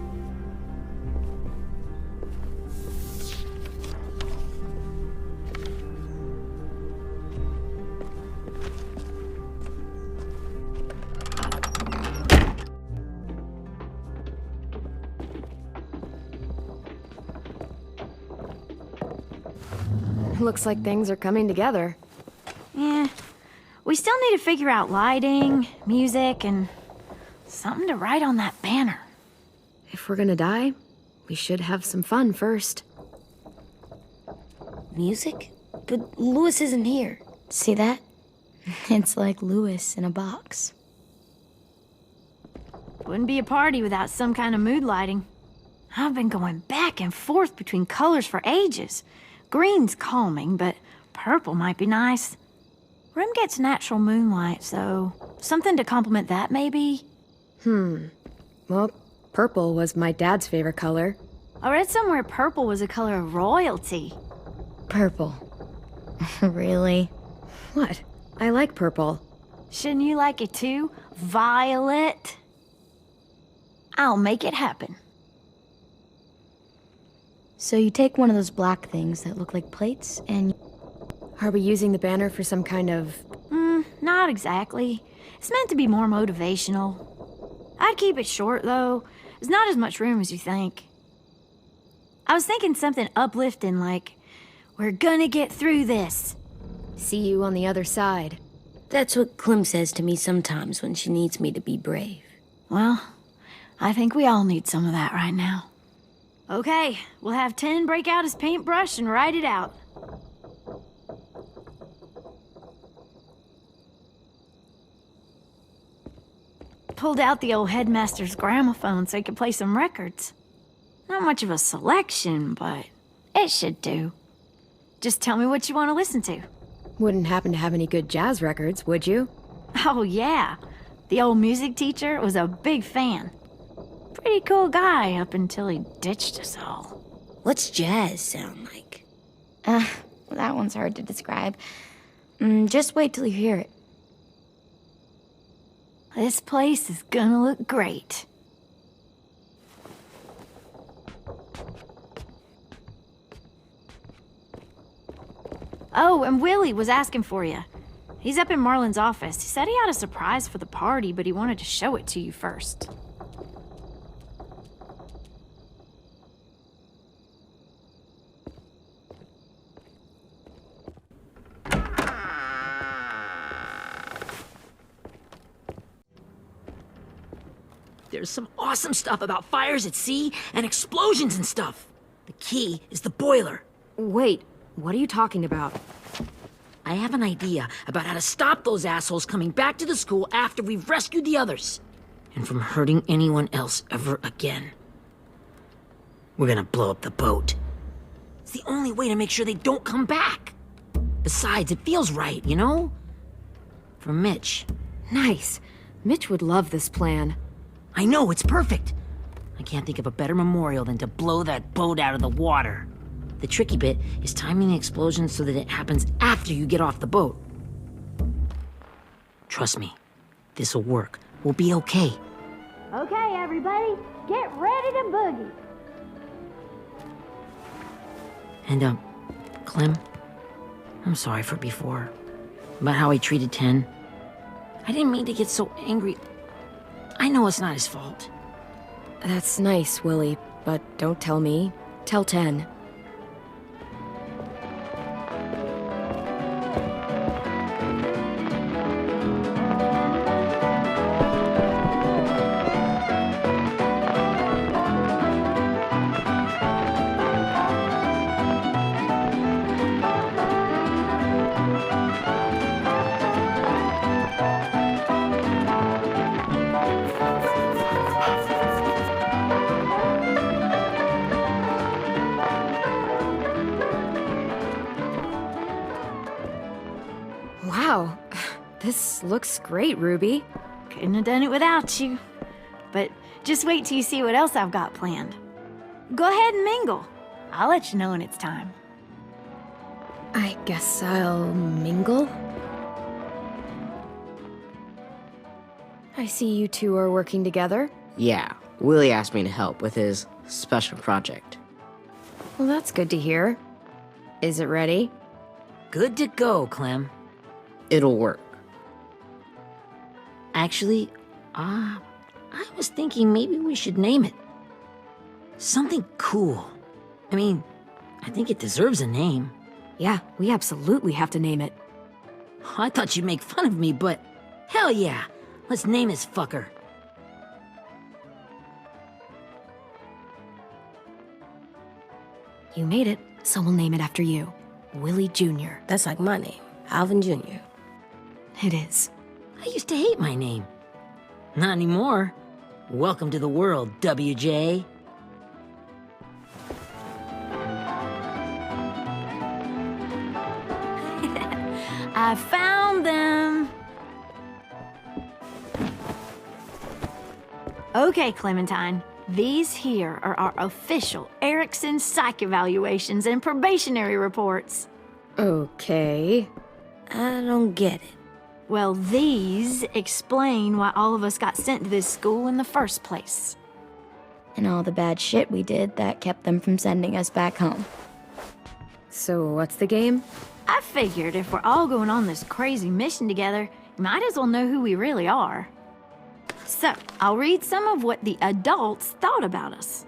S1: Looks like things are coming together.
S7: Yeah. We still need to figure out lighting, music, and something to write on that banner.
S1: If we're gonna die, we should have some fun first.
S5: Music? But Louis isn't here.
S3: See that? It's like Louis in a box.
S7: Wouldn't be a party without some kind of mood lighting. I've been going back and forth between colors for ages. Green's calming, but purple might be nice. Room gets natural moonlight, so something to complement that, maybe?
S1: Well, purple was my dad's favorite color.
S7: I read somewhere purple was a color of royalty.
S3: Purple. Really?
S1: What? I like purple.
S7: Shouldn't you like it too? Violet? I'll make it happen.
S3: So you take one of those black things that look like plates and...
S1: Are we using the banner for some kind of...
S7: Not exactly. It's meant to be more motivational. I'd keep it short, though. There's not as much room as you think. I was thinking something uplifting like, we're gonna get through this.
S1: See you on the other side.
S5: That's what Clem says to me sometimes when she needs me to be brave.
S7: Well, I think we all need some of that right now. Okay, we'll have 10 break out his paintbrush and write it out. Pulled out the old headmaster's gramophone so he could play some records. Not much of a selection, but it should do. Just tell me what you want to listen to.
S1: Wouldn't happen to have any good jazz records, would you?
S7: Oh, yeah. The old music teacher was a big fan. Pretty cool guy up until he ditched us all.
S5: What's jazz sound like?
S3: That one's hard to describe. Just wait till you hear it.
S7: This place is gonna look great. Oh, and Willie was asking for you. He's up in Marlin's office. He said he had a surprise for the party, but he wanted to show it to you first.
S2: There's some awesome stuff about fires at sea and explosions and stuff. The key is the boiler.
S1: Wait, what are you talking about?
S2: I have an idea about how to stop those assholes coming back to the school after we've rescued the others. And from hurting anyone else ever again. We're gonna blow up the boat. It's the only way to make sure they don't come back. Besides, it feels right, you know? For Mitch.
S1: Nice. Mitch would love this plan.
S2: I know, it's perfect. I can't think of a better memorial than to blow that boat out of the water. The tricky bit is timing the explosion so that it happens after you get off the boat. Trust me, this'll work. We'll be okay.
S7: Okay, everybody, get ready to boogie.
S2: And, Clem, I'm sorry for before. About how he treated Ten. I didn't mean to get so angry. I know it's not his fault.
S1: That's nice, Willie, but don't tell me. Tell 10. Wow, this looks great, Ruby.
S7: Couldn't have done it without you. But just wait till you see what else I've got planned. Go ahead and mingle. I'll let you know when it's time.
S1: I guess I'll mingle? I see you two are working together.
S8: Yeah, Willie asked me to help with his special project.
S1: Well, that's good to hear. Is it ready?
S2: Good to go, Clem.
S8: It'll work.
S2: Actually, I was thinking maybe we should name it. Something cool. I mean, I think it deserves a name.
S1: Yeah, we absolutely have to name it.
S2: I thought you'd make fun of me, but hell yeah. Let's name this fucker.
S1: You made it, so we'll name it after you. Willie Jr.
S5: That's like my name, Alvin Jr.
S1: It is.
S2: I used to hate my name. Not anymore. Welcome to the world, WJ.
S7: I found them. Okay, Clementine. These here are our official Erickson psych evaluations and probationary reports.
S1: Okay.
S5: I don't get it.
S7: Well, these explain why all of us got sent to this school in the first place.
S3: And all the bad shit we did that kept them from sending us back home.
S1: So what's the game?
S7: I figured if we're all going on this crazy mission together, you might as well know who we really are. So, I'll read some of what the adults thought about us.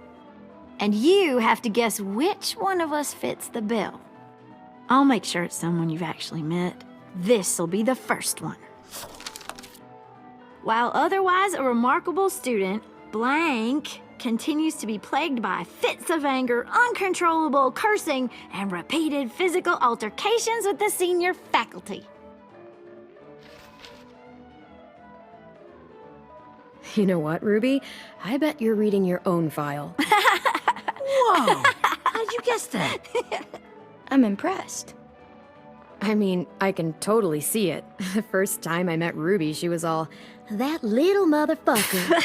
S7: And you have to guess which one of us fits the bill. I'll make sure it's someone you've actually met. This'll be the first one. While otherwise a remarkable student, blank continues to be plagued by fits of anger, uncontrollable cursing, and repeated physical altercations with the senior faculty.
S1: You know what, Ruby? I bet you're reading your own file.
S2: Whoa! How'd you guess that?
S3: I'm impressed.
S1: I mean, I can totally see it. The first time I met Ruby, she was all, "That little motherfucker."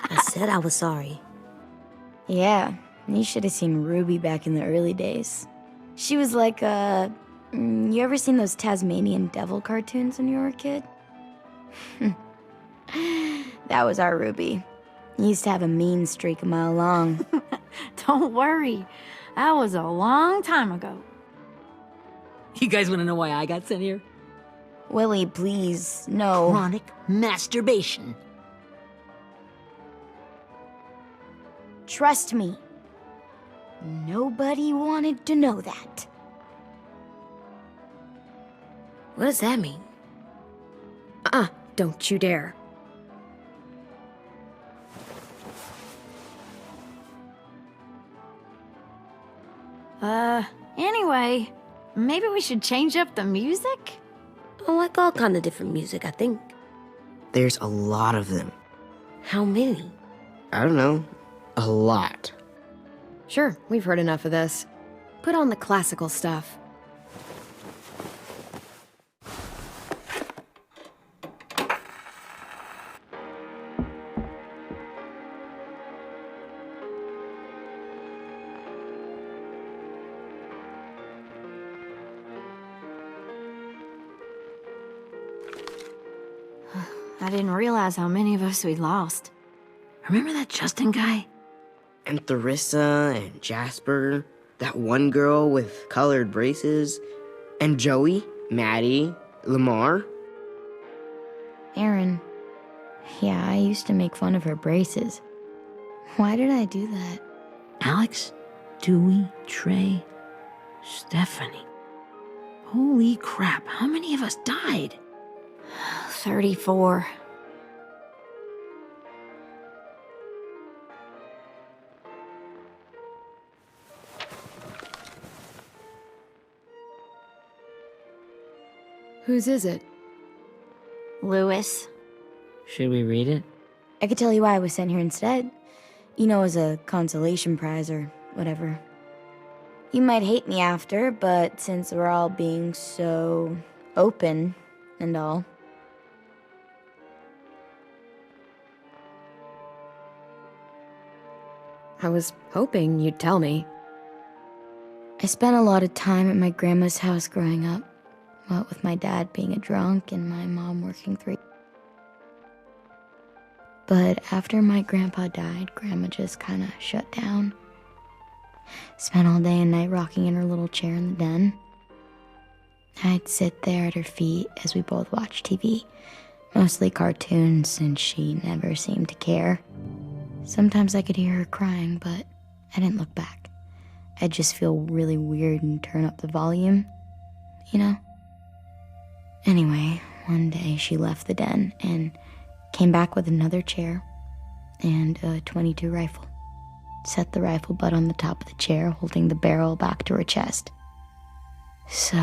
S5: I said I was sorry.
S3: Yeah, you should have seen Ruby back in the early days. She was like you ever seen those Tasmanian devil cartoons when you were a kid? That was our Ruby. He used to have a mean streak a mile long.
S7: Don't worry, that was a long time ago.
S2: You guys want to know why I got sent here?
S3: Willie, please, no.
S2: Chronic masturbation.
S3: Trust me. Nobody wanted to know that.
S5: What does that mean?
S1: Don't you dare.
S7: Anyway, maybe we should change up the music?
S5: I like all kind of different music, I think.
S8: There's a lot of them.
S5: How many?
S8: I don't know. A lot.
S1: Sure, we've heard enough of this. Put on the classical stuff.
S7: I didn't realize how many of us we'd lost.
S2: Remember that Justin guy?
S8: And Theresa and Jasper. That one girl with colored braces. And Joey, Maddie, Lamar.
S3: Aaron. Yeah, I used to make fun of her braces. Why did I do that?
S2: Alex, Dewey, Trey, Stephanie. Holy crap, how many of us died?
S7: 34.
S1: Whose is it?
S7: Lewis.
S2: Should we read it?
S3: I could tell you why I was sent here instead. You know, as a consolation prize or whatever. You might hate me after, but since we're all being so open and all.
S1: I was hoping you'd tell me.
S3: I spent a lot of time at my grandma's house growing up. What with my dad being a drunk and my mom working 3. But after my grandpa died, Grandma just kind of shut down. Spent all day and night rocking in her little chair in the den. I'd sit there at her feet as we both watched TV, mostly cartoons, since she never seemed to care. Sometimes I could hear her crying, but I didn't look back. I'd just feel really weird and turn up the volume, you know? Anyway, one day she left the den and came back with another chair and a .22 rifle. Set the rifle butt on the top of the chair, holding the barrel back to her chest. So,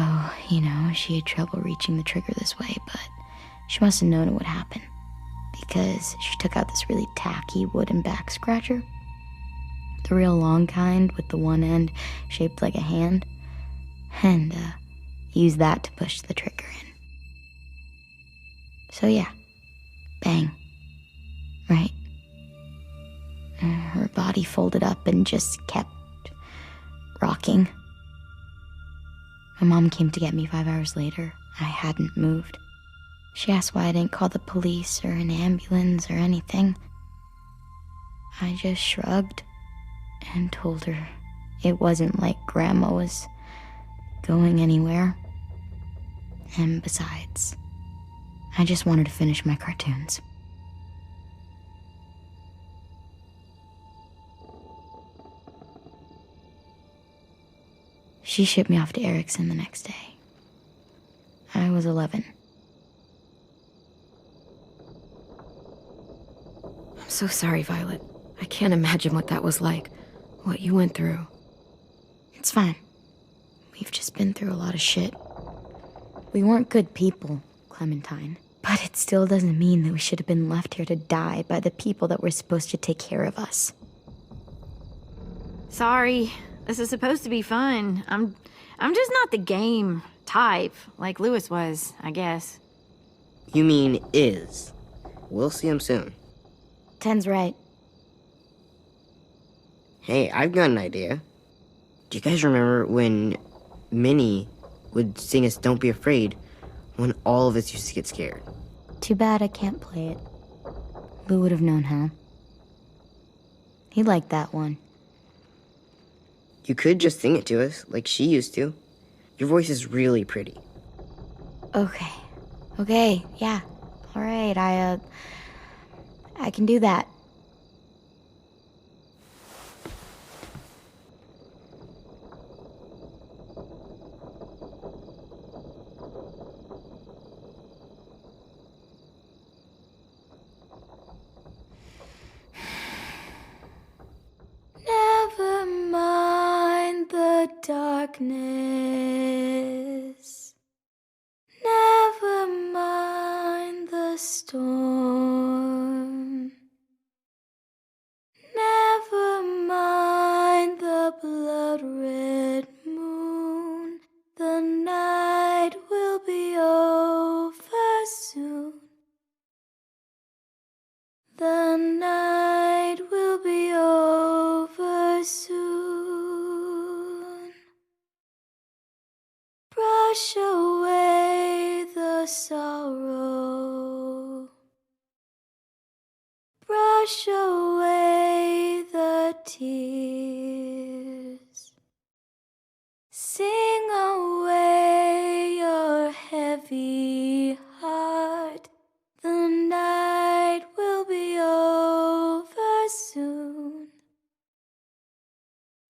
S3: you know, she had trouble reaching the trigger this way, but she must have known it would happen, because she took out this really tacky wooden back scratcher. The real long kind with the one end shaped like a hand, and used that to push the trigger in. So yeah, bang, right? Her body folded up and just kept rocking. My mom came to get me 5 hours later. I hadn't moved. She asked why I didn't call the police or an ambulance or anything. I just shrugged and told her it wasn't like Grandma was going anywhere. And besides, I just wanted to finish my cartoons. She shipped me off to Erickson the next day. I was 11.
S1: I'm so sorry, Violet. I can't imagine what that was like. What you went through.
S3: It's fine. We've just been through a lot of shit. We weren't good people, Clementine. But it still doesn't mean that we should have been left here to die by the people that were supposed to take care of us.
S7: Sorry. This is supposed to be fun. I'm just not the game type, like Lewis was, I guess.
S8: You mean is. We'll see him soon.
S3: Ten's right.
S8: Hey, I've got an idea. Do you guys remember when Minnie would sing us Don't Be Afraid when all of us used to get scared?
S3: Too bad I can't play it. Lou would have known how. He liked that one.
S8: You could just sing it to us, like she used to. Your voice is really pretty.
S3: Okay, yeah. All right, I can do that. Never mind the darkness. Never mind the storm. Never mind the blood-red moon. The night will be over soon. The night will be over soon. Brush away the sorrow. Brush away the tears. Sing away your heavy heart. The night will be over soon.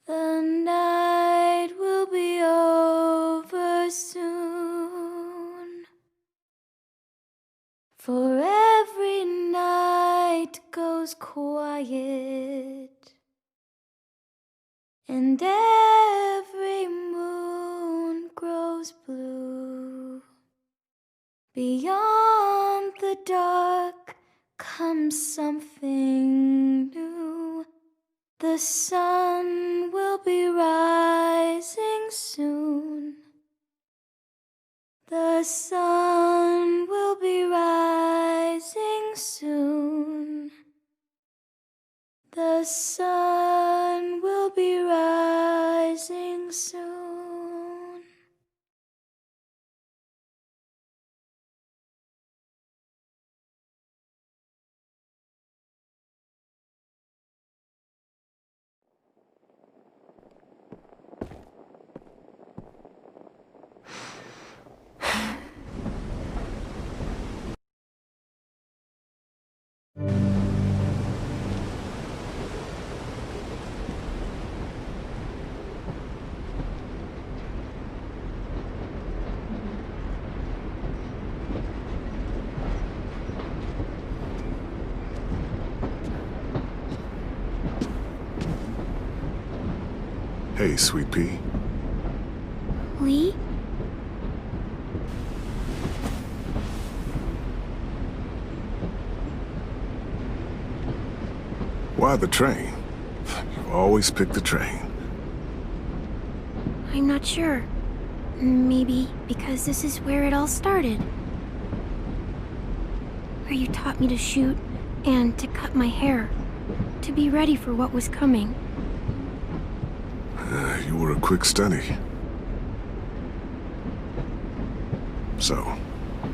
S3: The night will be over soon. For every night goes quiet, and every moon grows blue. Beyond the dark comes something new. The sun will be rising soon. The sun will be rising soon. The sun will be rising soon.
S9: Hey, Sweet Pea.
S3: Lee?
S9: Why the train? You always pick the train.
S1: I'm not sure. Maybe because this is where it all started. Where you taught me to shoot and to cut my hair. To be ready for what was coming.
S9: You were a quick study. So,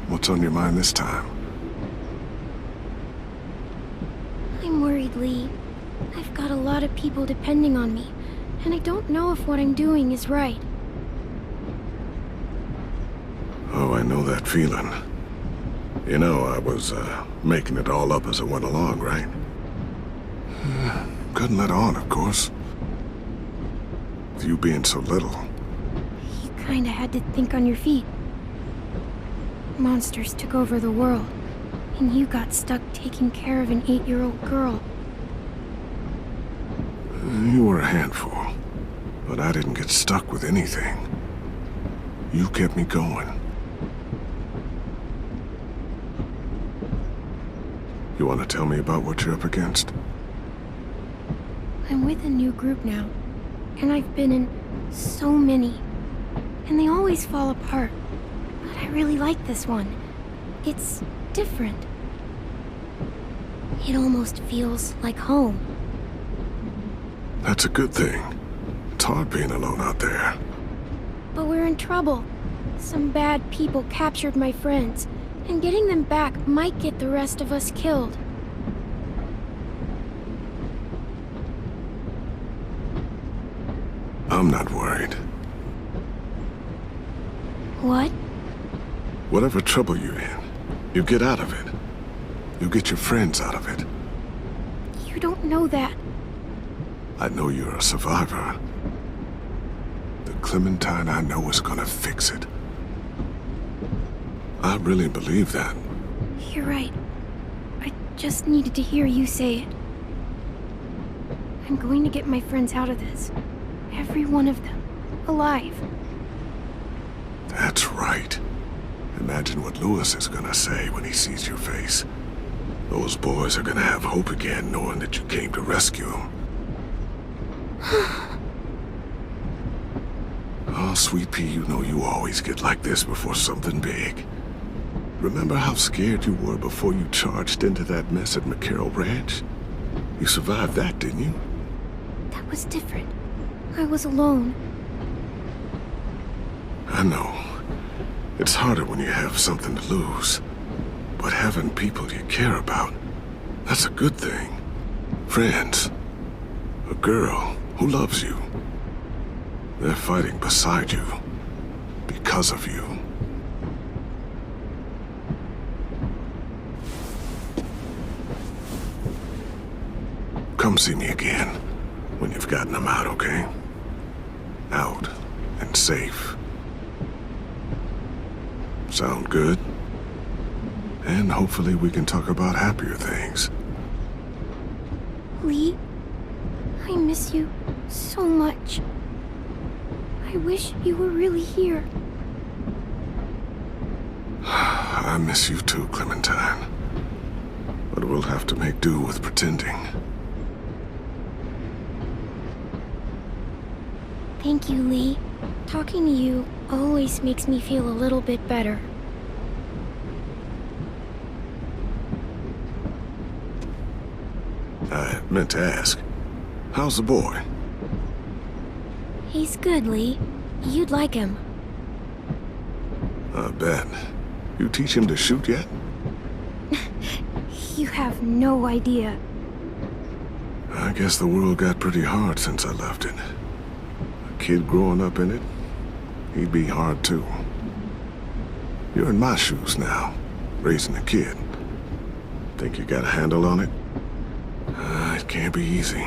S9: what's on your mind this time?
S1: I'm worried, Lee. I've got a lot of people depending on me, and I don't know if what I'm doing is right.
S9: Oh, I know that feeling. You know, I was, making it all up as I went along, right? Couldn't let on, of course. With you being so little,
S3: kinda had to think on your feet. Monsters took over the world, and you got stuck taking care of an 8-year-old girl.
S9: You were a handful, but I didn't get stuck with anything. You kept me going. You want to tell me about what you're up against?
S3: I'm with a new group now, and I've been in so many, and they always fall apart. But I really like this one. It's different. It almost feels like home.
S9: That's a good thing. It's hard being alone out there.
S3: But we're in trouble. Some bad people captured my friends, and getting them back might get the rest of us killed.
S9: I'm not worried.
S3: What?
S9: Whatever trouble you're in, you get out of it. You get your friends out of it.
S3: You don't know that.
S9: I know you're a survivor. The Clementine I know is gonna fix it. I really believe that.
S3: You're right. I just needed to hear you say it. I'm going to get my friends out of this. Every one of them. Alive.
S9: That's right. Imagine what Lewis is gonna say when he sees your face. Those boys are gonna have hope again, knowing that you came to rescue them. Oh, Sweet Pea, you know you always get like this before something big. Remember how scared you were before you charged into that mess at McCarroll Ranch? You survived that, didn't you?
S3: That was different. I was alone.
S9: I know. It's harder when you have something to lose. But having people you care about, that's a good thing. Friends. A girl who loves you. They're fighting beside you. Because of you. Come see me again when you've gotten them out, okay? Out and safe. Sound good? And hopefully we can talk about happier things.
S3: Lee, I miss you so much. I wish you were really here.
S9: I miss you too, Clementine. But we'll have to make do with pretending.
S3: Thank you, Lee. Talking to you always makes me feel a little bit better.
S9: I meant to ask, how's the boy?
S3: He's good, Lee. You'd like him.
S9: I bet. You teach him to shoot yet?
S3: You have no idea.
S9: I guess the world got pretty hard since I left it. A kid growing up in it, he'd be hard too. You're in my shoes now, raising a kid. Think you got a handle on it? It can't be easy.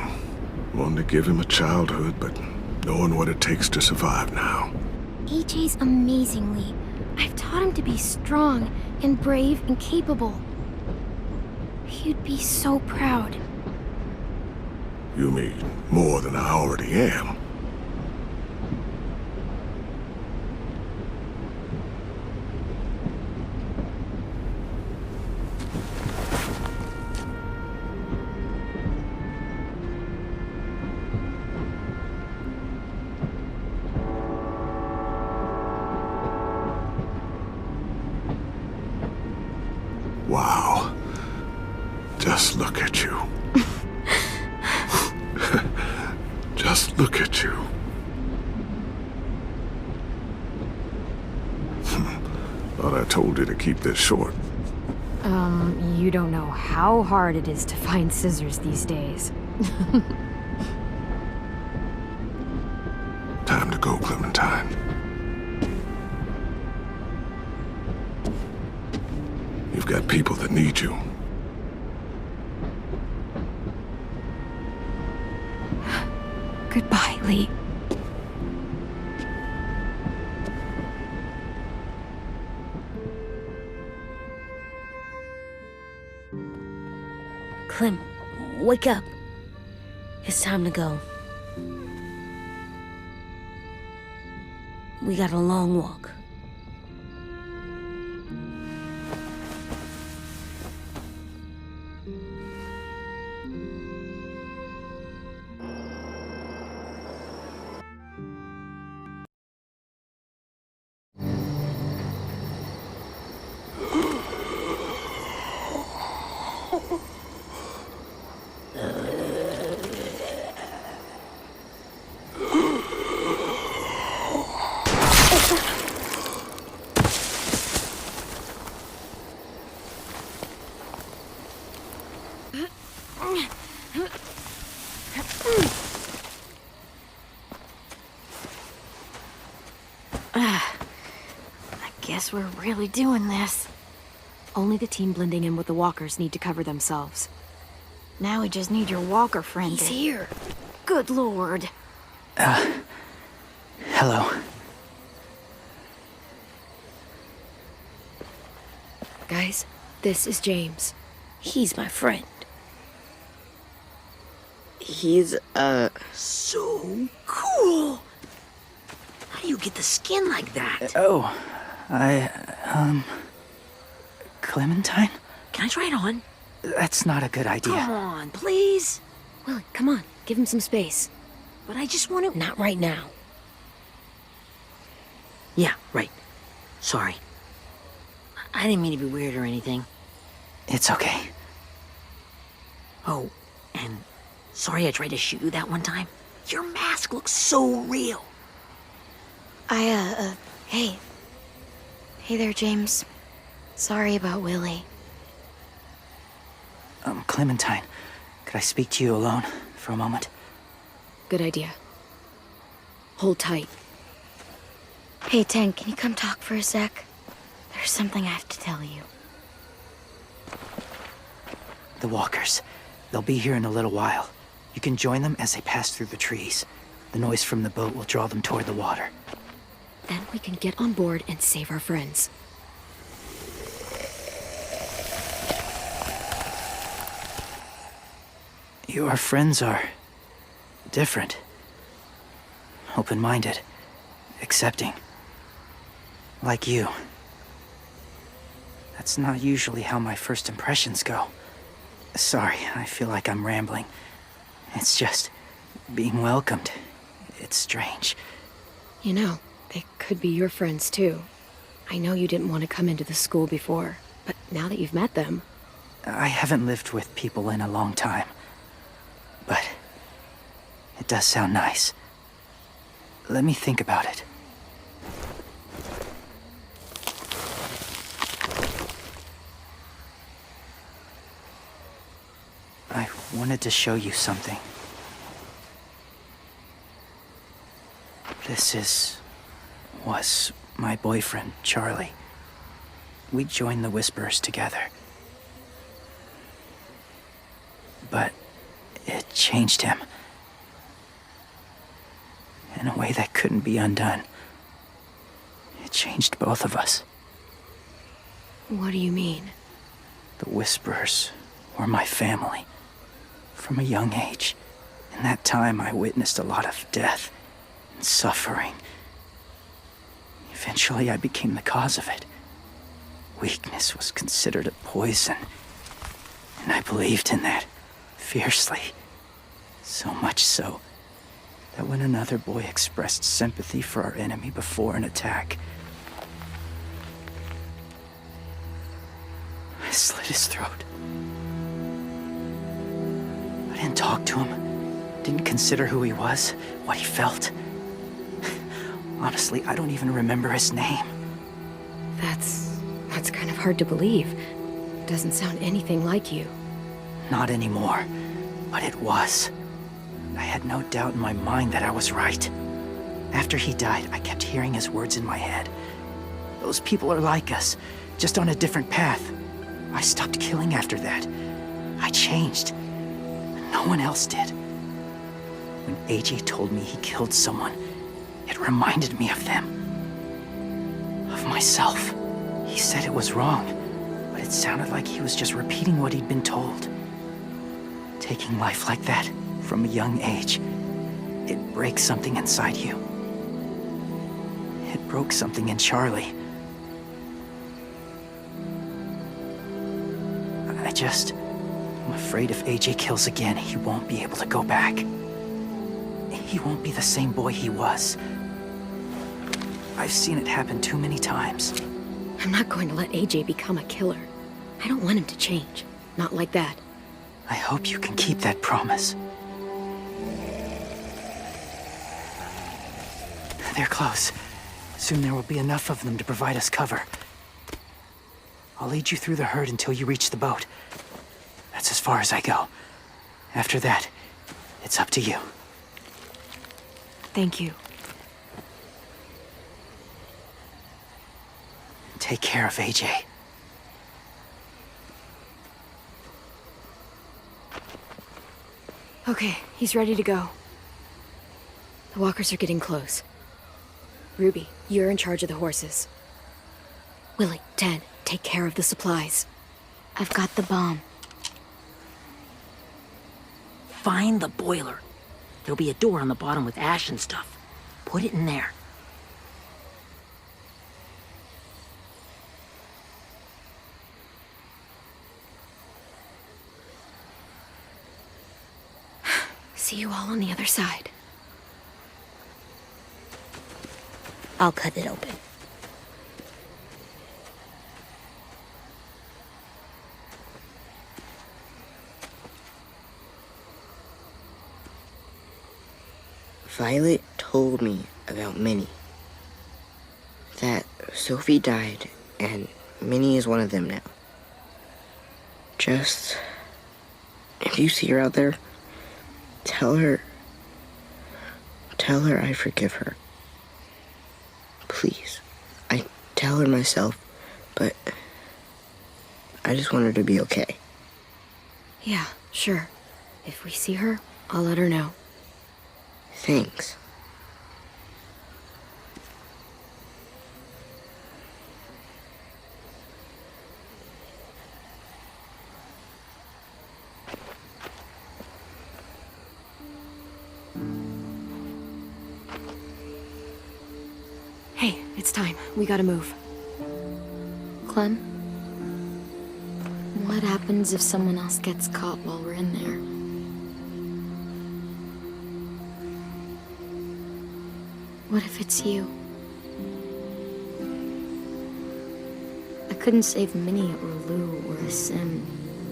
S9: Wanting to give him a childhood, but knowing what it takes to survive now.
S3: AJ's amazing, Lee. I've taught him to be strong and brave and capable. He'd be so proud.
S9: You mean more than I already am? Wow. Just look at you. Just look at you. Thought I told you to keep this short.
S1: You don't know how hard it is to find scissors these days.
S9: Time to go, Clementine. You've got people that need you.
S1: Goodbye, Lee.
S5: Clem, wake up. It's time to go. We got a long walk.
S7: Guess we're really doing this.
S1: Only the team blending in with the walkers need to cover themselves.
S7: Now we just need your walker friend.
S1: He's here.
S7: Good lord.
S6: Hello.
S1: Guys, this is James.
S5: He's my friend.
S8: He's,
S2: So cool! How do you get the skin like that?
S6: Oh, Clementine?
S2: Can I try it on?
S6: That's not a good idea.
S2: Come on, please.
S1: Willie, come on. Give him some space.
S2: But I just want to...
S5: Not right now.
S2: Yeah, right. Sorry. I didn't mean to be weird or anything.
S6: It's okay.
S2: Oh, and sorry I tried to shoot you that one time. Your mask looks so real.
S3: Hey. Hey there, James. Sorry about Willie.
S6: Clementine, could I speak to you alone for a moment?
S1: Good idea. Hold tight.
S3: Hey, Tank, can you come talk for a sec? There's something I have to tell you.
S6: The walkers. They'll be here in a little while. You can join them as they pass through the trees. The noise from the boat will draw them toward the water.
S1: Then we can get on board and save our friends.
S6: Your friends are different. Open-minded. Accepting. Like you. That's not usually how my first impressions go. Sorry, I feel like I'm rambling. It's just being welcomed. It's strange.
S1: You know, they could be your friends too. I know you didn't want to come into the school before, but now that you've met them...
S6: I haven't lived with people in a long time. But it does sound nice. Let me think about it. I wanted to show you something. Was my boyfriend, Charlie. We joined the Whisperers together. But it changed him. In a way that couldn't be undone. It changed both of us.
S1: What do you mean?
S6: The Whisperers were my family. From a young age. In that time, I witnessed a lot of death and suffering. Eventually, I became the cause of it. Weakness was considered a poison. And I believed in that, fiercely. So much so, that when another boy expressed sympathy for our enemy before an attack, I slit his throat. I didn't talk to him, didn't consider who he was, what he felt. Honestly, I don't even remember his name.
S1: That's kind of hard to believe. Doesn't sound anything like you.
S6: Not anymore, but it was. I had no doubt in my mind that I was right. After he died, I kept hearing his words in my head. Those people are like us, just on a different path. I stopped killing after that. I changed. No one else did. When AJ told me he killed someone, it reminded me of them. Of myself. He said it was wrong, but it sounded like he was just repeating what he'd been told. Taking life like that from a young age, it breaks something inside you. It broke something in Charlie. I'm afraid if AJ kills again, he won't be able to go back. He won't be the same boy he was. I've seen it happen too many times.
S1: I'm not going to let AJ become a killer. I don't want him to change. Not like that.
S6: I hope you can keep that promise. They're close. Soon there will be enough of them to provide us cover. I'll lead you through the herd until you reach the boat. That's as far as I go. After that, it's up to you.
S1: Thank you.
S6: Take care of AJ.
S1: Okay, he's ready to go. The walkers are getting close. Ruby, you're in charge of the horses. Willie, Ted, take care of the supplies.
S3: I've got the bomb.
S2: Find the boiler. There'll be a door on the bottom with ash and stuff. Put it in there.
S1: See you all on the other side.
S5: I'll cut it open.
S8: Violet told me about Minnie. That Sophie died, and Minnie is one of them now. Just... if you see her out there, tell her I forgive her. Please. I tell her myself, but I just want her to be okay.
S1: Yeah, sure. If we see her, I'll let her know.
S8: Thanks.
S1: Hey, it's time. We gotta move.
S3: Clem? What happens if someone else gets caught while we're in there? What if it's you? I couldn't save Minnie or Lou or Sim,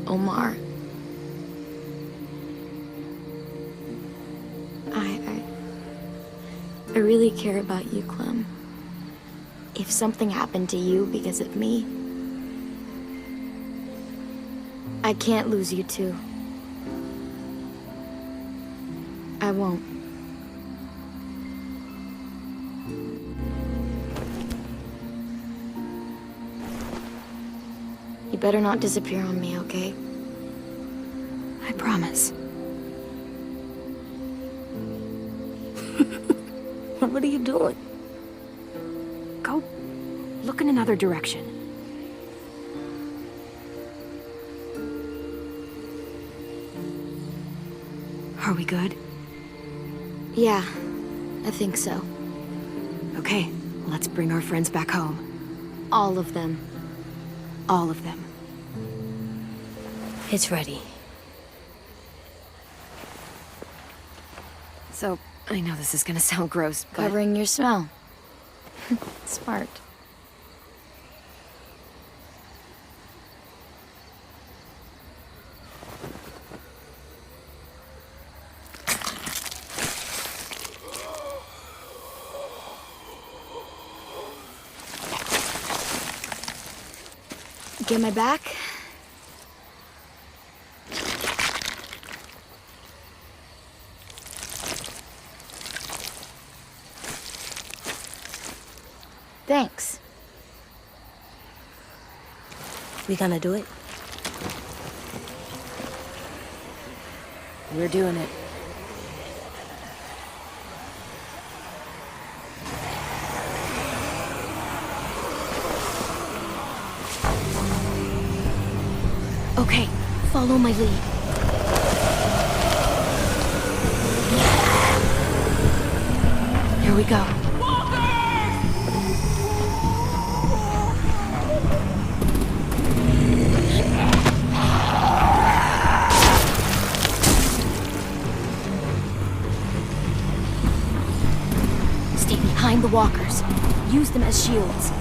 S3: Omar. I really care about you, Clem. If something happened to you because of me, I can't lose you too. I won't. You better not disappear on me, okay?
S1: I promise.
S5: What are you doing?
S1: Go look in another direction. Are we good?
S3: Yeah, I think so.
S1: Okay, let's bring our friends back home.
S3: All of them.
S1: All of them.
S5: It's ready.
S1: So, I know this is gonna sound gross, but...
S3: Covering your smell. Smart. Get my back? Thanks.
S5: We gonna do it?
S1: We're doing it. Okay, follow my lead.
S3: go. Stay behind the walkers. Use them as shields.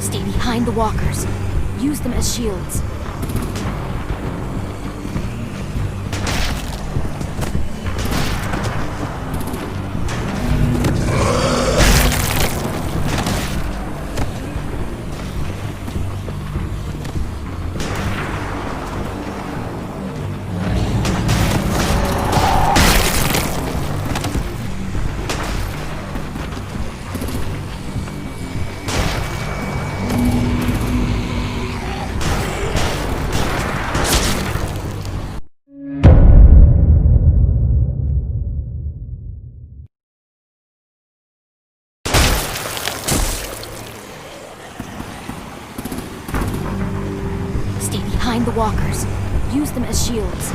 S3: Stay behind the walkers. Use them as shields. Stay behind the walkers. Use them as shields.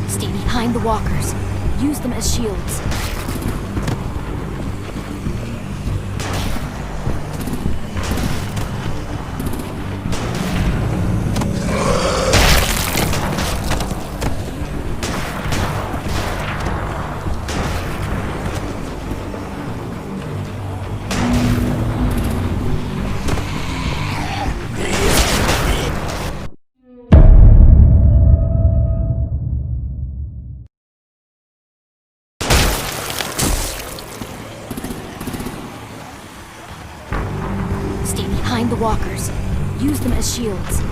S3: Stay behind the walkers. Use them as shields. Stay behind the walkers. Use them as shields.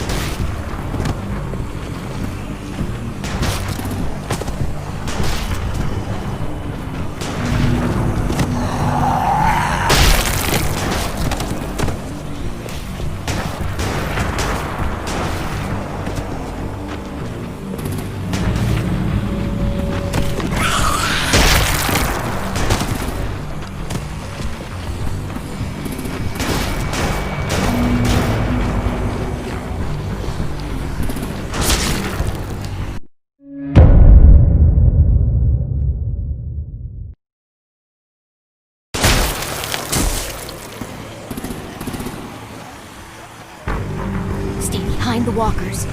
S3: Stay behind the walkers.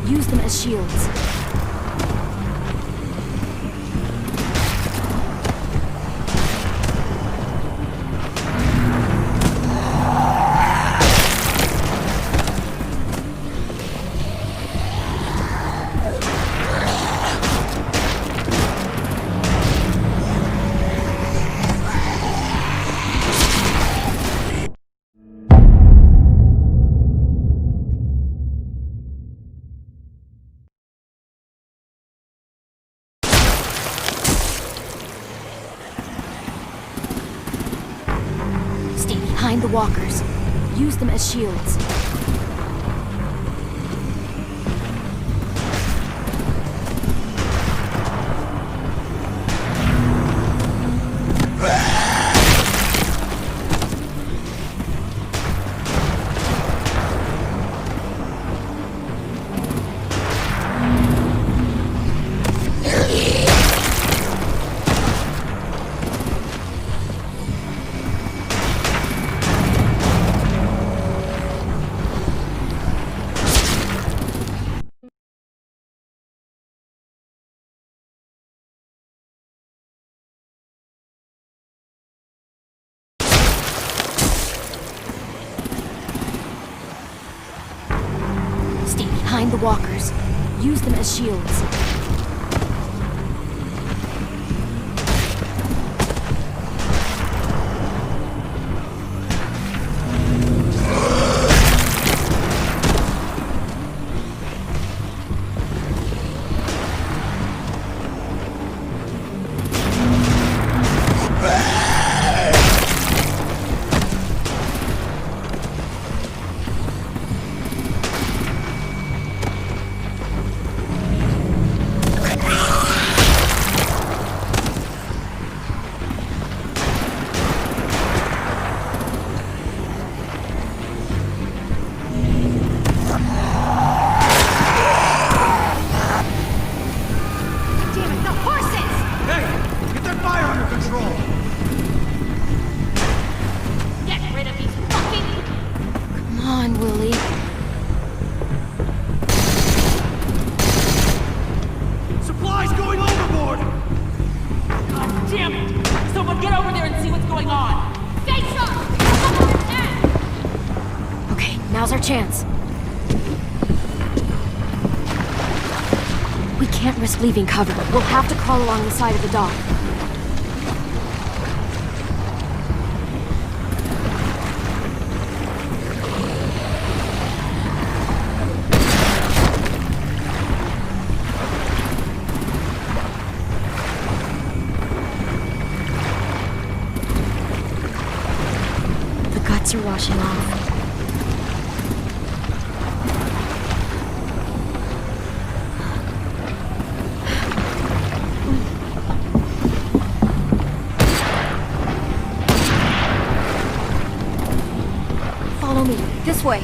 S3: Use them as shields. Stay behind the walkers. Use them as shields. Use them as shields. Now's our chance. We can't risk leaving cover. We'll have to crawl along the side of the dock. The guts are washing off. Follow me. This way.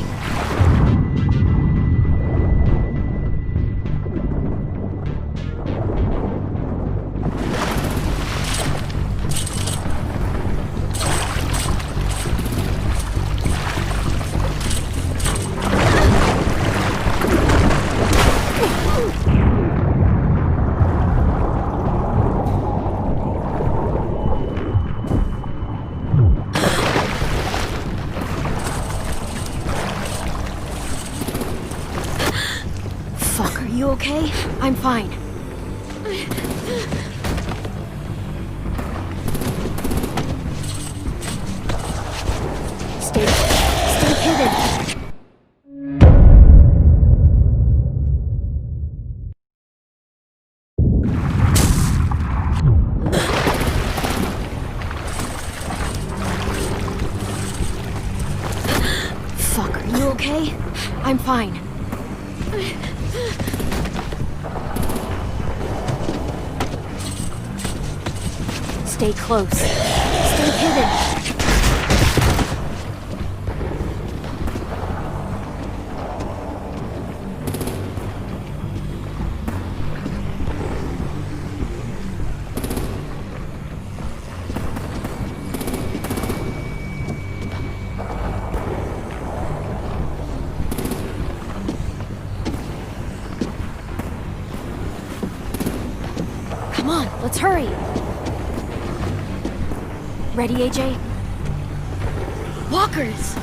S3: Fuck, are you okay? I'm fine. Stay hidden. Fuck, are you okay? I'm fine. Stay close. Stay hidden. Come on, let's hurry. Ready, AJ? Walkers!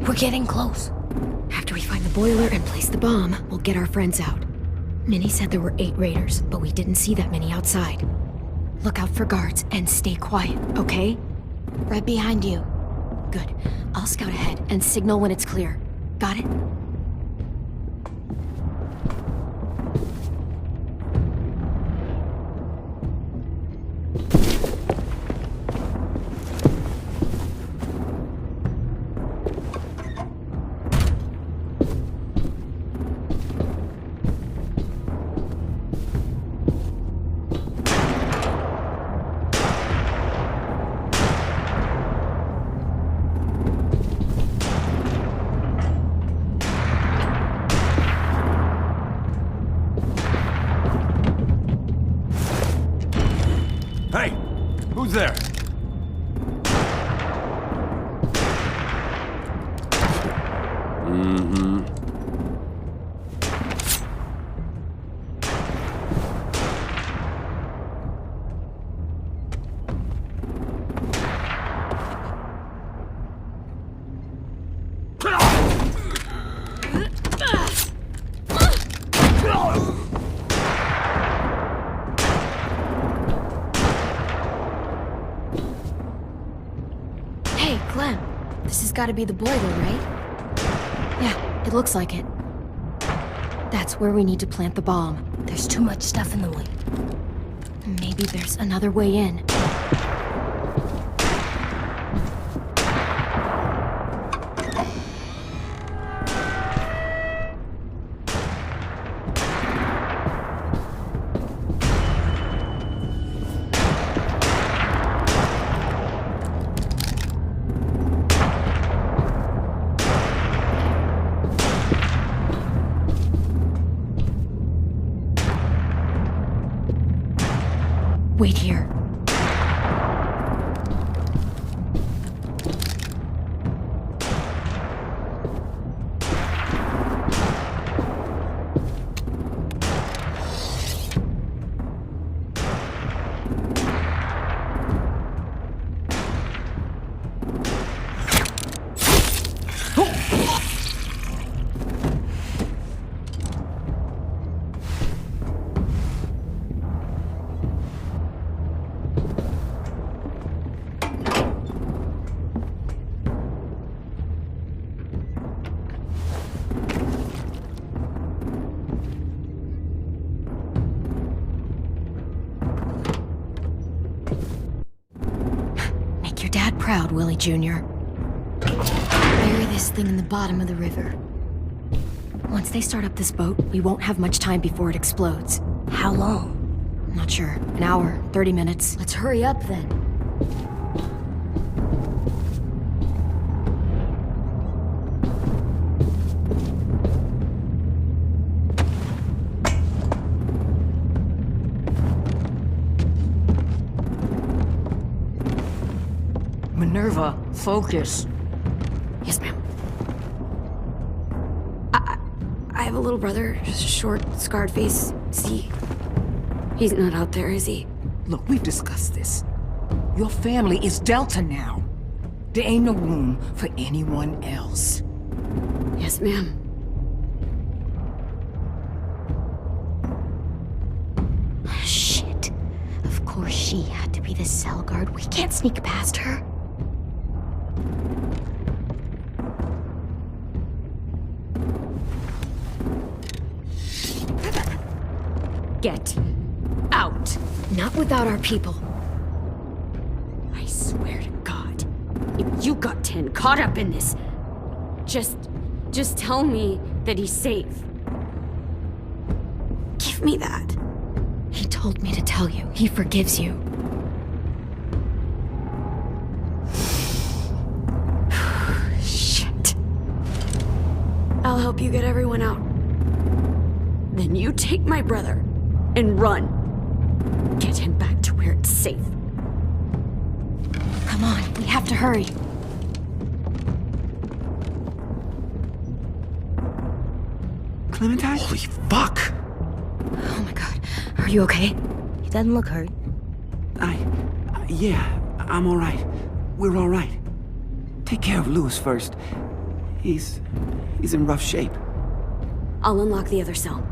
S3: We're getting close. After we find the boiler and place the bomb, we'll get our friends out. Minnie said there were 8 raiders, but we didn't see that many outside. Look out for guards and stay quiet, okay? Right behind you.
S1: Good. I'll scout ahead and signal when it's clear. Got it?
S10: Who's there? Mm-hmm.
S3: Hey, Clem. This has got to be the boiler, right?
S1: Yeah, it looks like it. That's where we need to plant the bomb.
S3: There's too much stuff in the way.
S1: Maybe there's another way in. Wait here. Make your dad proud, Willie Jr.
S3: Bury this thing in the bottom of the river.
S1: Once they start up this boat, we won't have much time before it explodes.
S3: How long?
S1: I'm not sure. An hour, 30 minutes.
S3: Let's hurry up then.
S2: Minerva, focus.
S1: Yes, ma'am. I have a little brother, just a short, scarred face. See? He's not out there, is he?
S2: Look, we've discussed this. Your family is Delta now. There ain't no room for anyone else.
S1: Yes, ma'am.
S3: Shit. Of course she had to be the cell guard. We can't sneak past her.
S1: Get out. Not without our people.
S11: I swear to God, if you got 10 caught up in this, just tell me that he's safe.
S1: Give me that. He told me to tell you. He forgives you. Shit. I'll help you get everyone out.
S11: Then you take my brother and run. Get him back to where it's safe.
S1: Come on, we have to hurry.
S12: Clementine?
S6: Holy fuck!
S1: Oh my god. Are you okay?
S3: He doesn't look hurt.
S12: Yeah, I'm alright. We're alright. Take care of Lewis first. He's in rough shape.
S11: I'll unlock the other cell.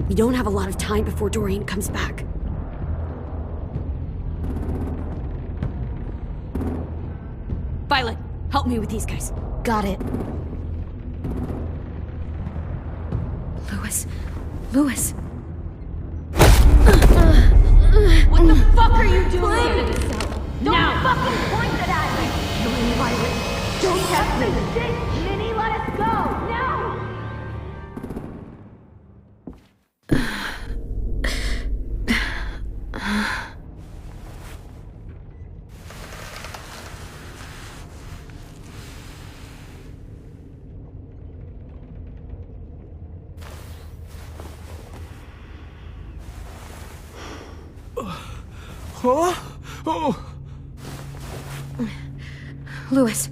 S11: We don't have a lot of time before Dorian comes back. Violet, help me with these guys.
S3: Got it.
S1: Lewis. Lewis.
S7: What the fuck are you doing? Don't fucking point it at me! Don't test me! Minnie, let us go! Now!
S4: Oh!
S1: Louis.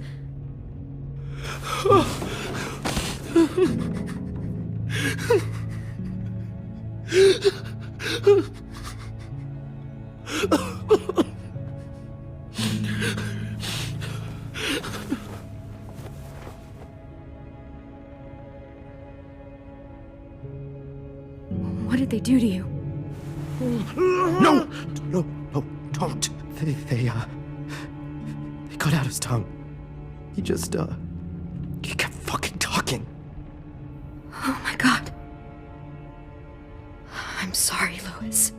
S1: What did they do to you?
S10: No! No, no, don't. They cut out his tongue. He kept fucking talking.
S1: Oh my god. I'm sorry, Louis.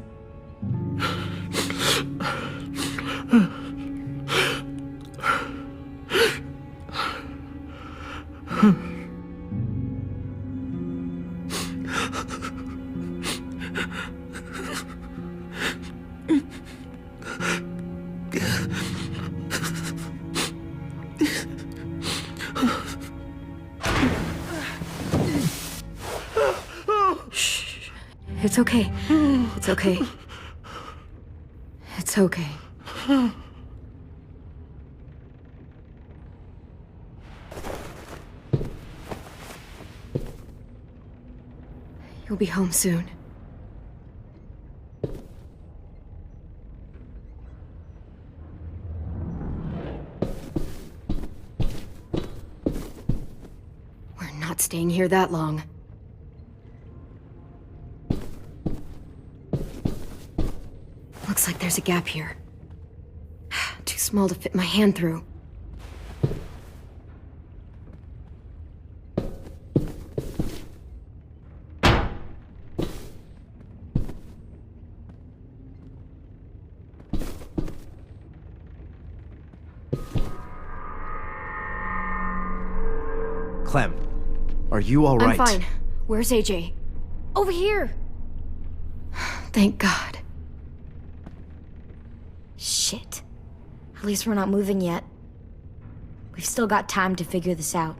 S1: It's okay. It's okay. It's okay. You'll be home soon. We're not staying here that long. Looks like there's a gap here. Too small to fit my hand through.
S10: Clem, are you all right?
S1: I'm fine. Where's AJ? Over here! Thank God.
S3: Shit. At least we're not moving yet. We've still got time to figure this out.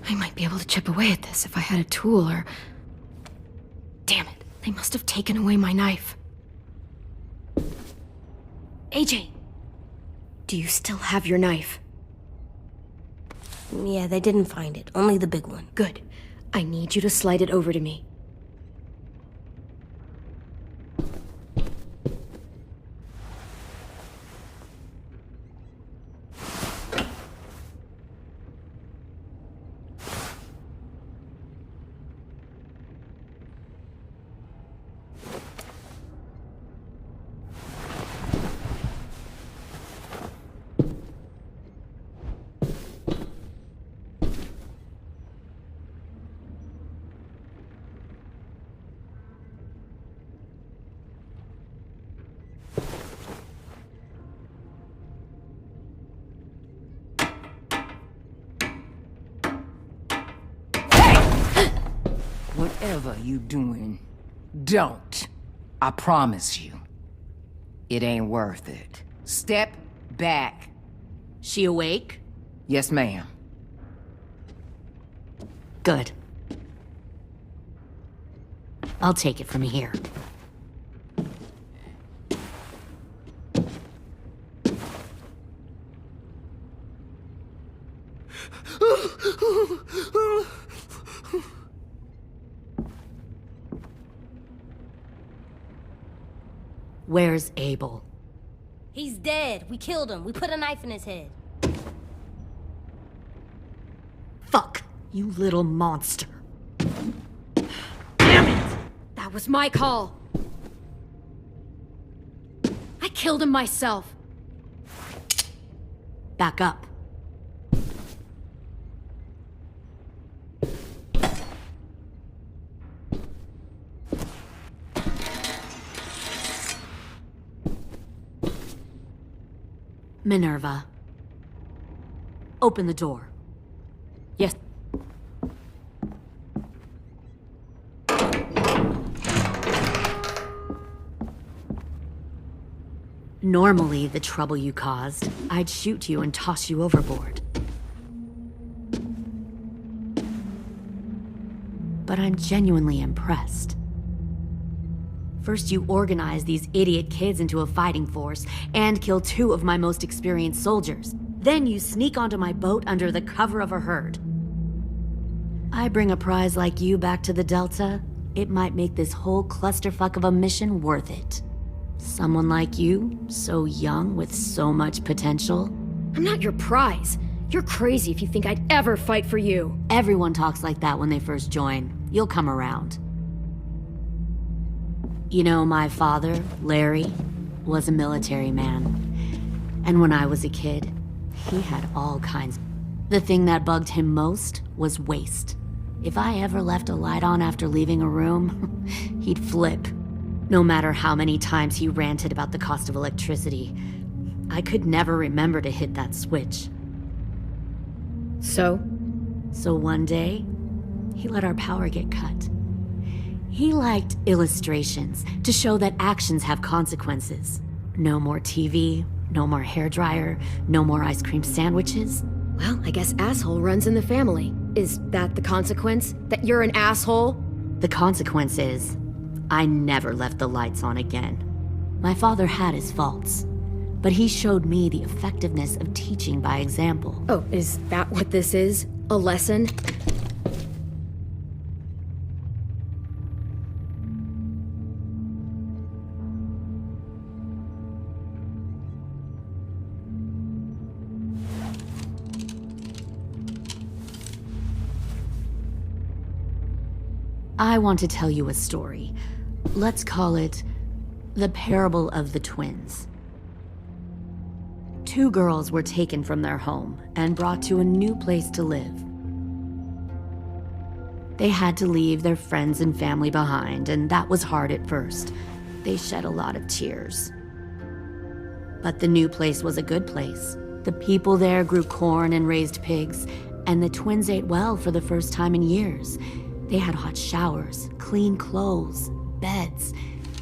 S1: I might be able to chip away at this if I had a tool or... Damn it. They must have taken away my knife. AJ! Do you still have your knife?
S5: Yeah, they didn't find it. Only the big one.
S1: Good. I need you to slide it over to me.
S13: Whatever you doing, don't. I promise you. It ain't worth it. Step back.
S11: She awake?
S13: Yes, ma'am.
S11: Good. I'll take it from here. Where's Abel?
S5: He's dead. We killed him. We put a knife in his head.
S11: Fuck, you little monster.
S1: Damn it! That was my call. I killed him myself.
S11: Back up. Minerva. Open the door. Yes. Normally, the trouble you caused, I'd shoot you and toss you overboard. But I'm genuinely impressed. First, you organize these idiot kids into a fighting force and kill 2 of my most experienced soldiers. Then you sneak onto my boat under the cover of a herd. I bring a prize like you back to the Delta, it might make this whole clusterfuck of a mission worth it. Someone like you, so young with so much potential.
S1: I'm not your prize. You're crazy if you think I'd ever fight for you.
S11: Everyone talks like that when they first join. You'll come around. You know, my father, Larry, was a military man. And when I was a kid, he had all kinds. The thing that bugged him most was waste. If I ever left a light on after leaving a room, he'd flip. No matter how many times he ranted about the cost of electricity, I could never remember to hit that switch.
S1: So
S11: one day, he let our power get cut. He liked illustrations to show that actions have consequences. No more TV, no more hairdryer, no more ice cream sandwiches.
S1: Well, I guess asshole runs in the family. Is that the consequence? That you're an asshole?
S11: The consequence is, I never left the lights on again. My father had his faults, but he showed me the effectiveness of teaching by example.
S1: Oh, is that what this is? A lesson?
S11: I want to tell you a story. Let's call it the Parable of the Twins. 2 girls were taken from their home and brought to a new place to live. They had to leave their friends and family behind, and that was hard at first. They shed a lot of tears. But the new place was a good place. The people there grew corn and raised pigs, and the twins ate well for the first time in years. They had hot showers, clean clothes, beds.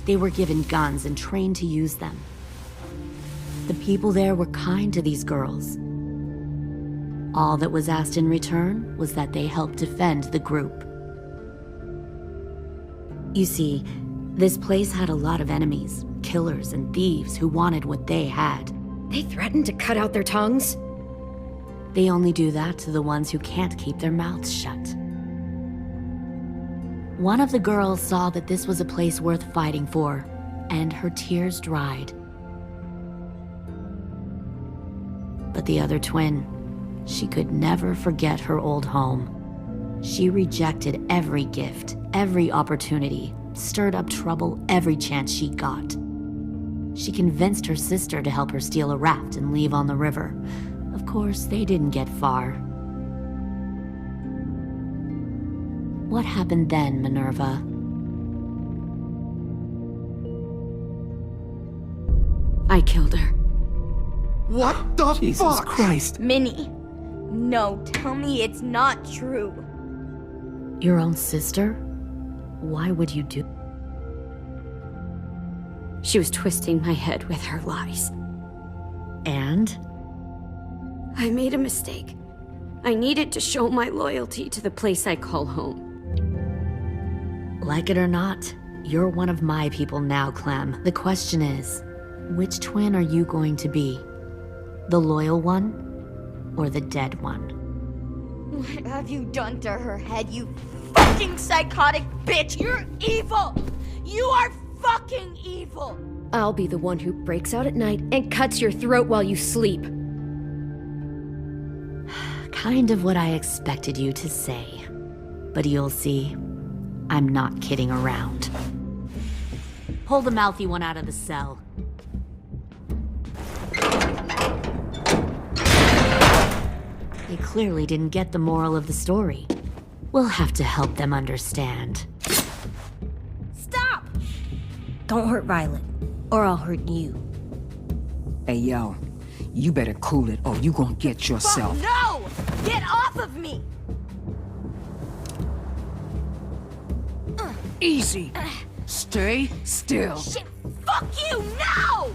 S11: They were given guns and trained to use them. The people there were kind to these girls. All that was asked in return was that they help defend the group. You see, this place had a lot of enemies, killers and thieves who wanted what they had.
S1: They threatened to cut out their tongues?
S11: They only do that to the ones who can't keep their mouths shut. One of the girls saw that this was a place worth fighting for, and her tears dried. But the other twin, she could never forget her old home. She rejected every gift, every opportunity, stirred up trouble every chance she got. She convinced her sister to help her steal a raft and leave on the river. Of course, they didn't get far. What happened then, Minerva?
S1: I killed her.
S12: What the Jesus fuck? Christ.
S3: Minnie, no, tell me it's not true.
S11: Your own sister? Why would you do?
S1: She was twisting my head with her lies.
S11: And?
S1: I made a mistake. I needed to show my loyalty to the place I call home.
S11: Like it or not, you're one of my people now, Clem. The question is, which twin are you going to be? The loyal one, or the dead one?
S3: What have you done to her head, you fucking psychotic bitch? You're evil! You are fucking evil!
S1: I'll be the one who breaks out at night and cuts your throat while you sleep.
S11: Kind of what I expected you to say. But you'll see, I'm not kidding around. Pull the mouthy one out of the cell. They clearly didn't get the moral of the story. We'll have to help them understand.
S5: Stop! Don't hurt Violet, or I'll hurt you.
S13: Hey, yo. You better cool it or you gonna get yourself.
S3: Fuck no! Get off of me!
S13: Easy. Stay still.
S3: Shit, fuck you, no!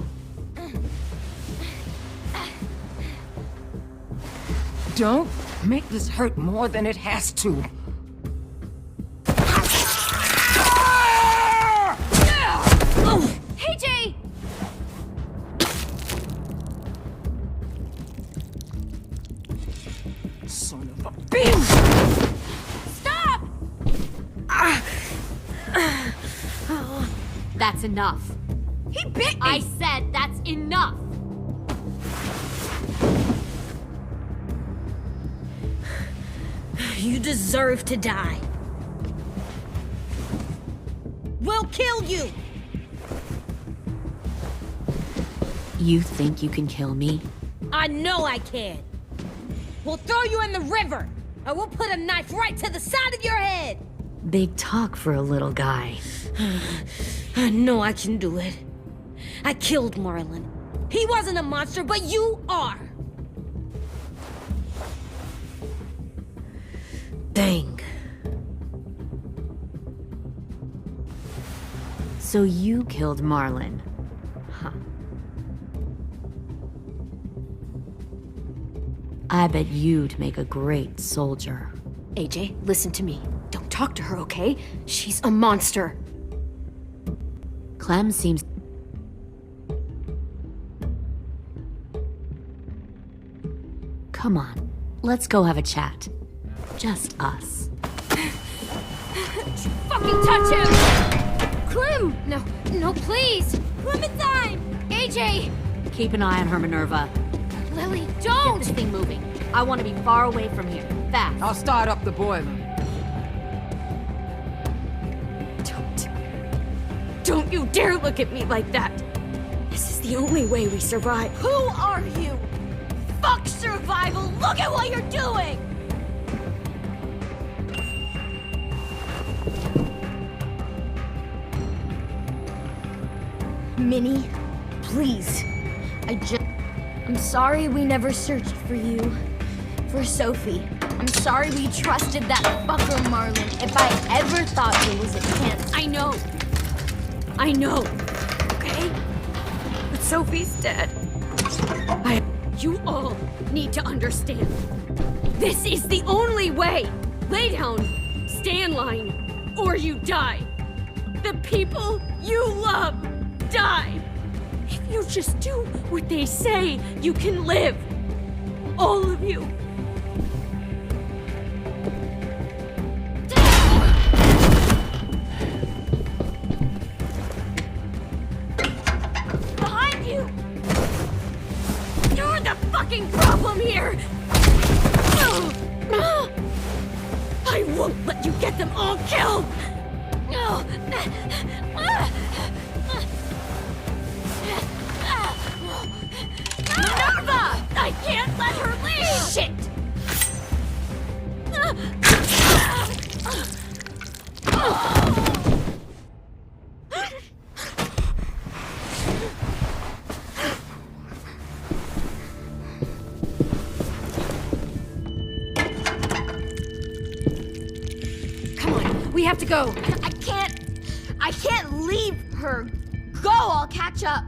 S13: Don't make this hurt more than it has to.
S7: Hey, Jay!
S13: Son of a bitch!
S7: Stop!
S11: That's enough.
S7: He bit me!
S11: I said that's enough!
S5: You deserve to die. We'll kill you!
S11: You think you can kill me?
S5: I know I can. We'll throw you in the river, and we'll put a knife right to the side of your head.
S11: Big talk for a little guy.
S5: I know I can do it. I killed Marlon. He wasn't a monster, but you are. Dang.
S11: So you killed Marlon. Huh. I bet you'd make a great soldier.
S1: AJ, listen to me. Don't talk to her, okay? She's a monster.
S11: Clem seems... Come on, let's go have a chat. Just us.
S7: Fucking touch him! Clem! No, please! Clementine! AJ!
S11: Keep an eye on her, Minerva.
S7: Lily,
S11: Get
S7: don't!
S11: this thing moving. I want to be far away from here. Fast.
S13: I'll start up the boiler.
S1: Don't you dare look at me like that! This is the only way we survive.
S7: Who are you? Fuck survival! Look at what you're doing!
S3: Minnie, please. I'm sorry we never searched for you. For Sophie. I'm sorry we trusted that fucker Marlon. If I ever thought there was a chance.
S1: I know. Okay? But Sophie's dead. You all need to understand. This is the only way. Lay down, stay in line, or you die. The people you love die. If you just do what they say, you can live. All of you. Behind you! You're the fucking problem here! I won't let you get them all killed! Minerva! I can't let her leave! Shit! Come on, we have to go.
S3: I can't leave her. Go, I'll catch up.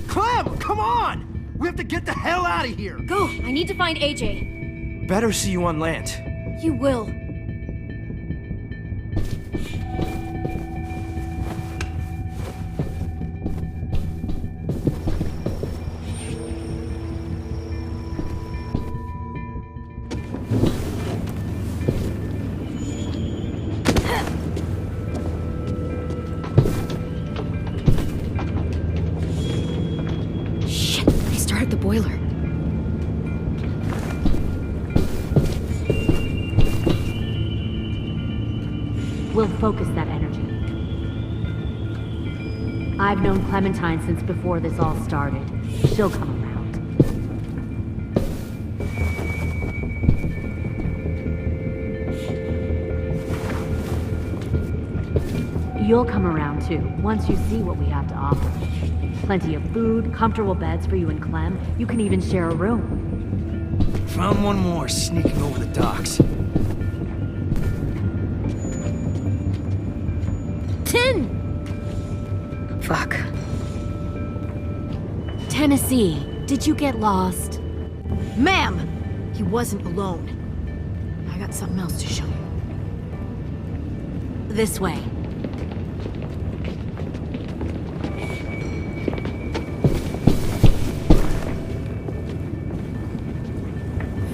S10: Clem, come on! We have to get the hell out of here!
S1: Go, I need to find AJ.
S10: Better see you on land.
S1: You will. Shit, they started the boiler.
S11: We'll focus that energy. I've known Clementine since before this all started. She'll come around. You'll come around too, once you see what we have to offer. Plenty of food, comfortable beds for you and Clem. You can even share a room.
S10: Found one more sneaking over the docks.
S5: 10!
S1: Fuck.
S11: Tennessee, did you get lost?
S7: Ma'am, he wasn't alone. I got something else to show you.
S11: This way.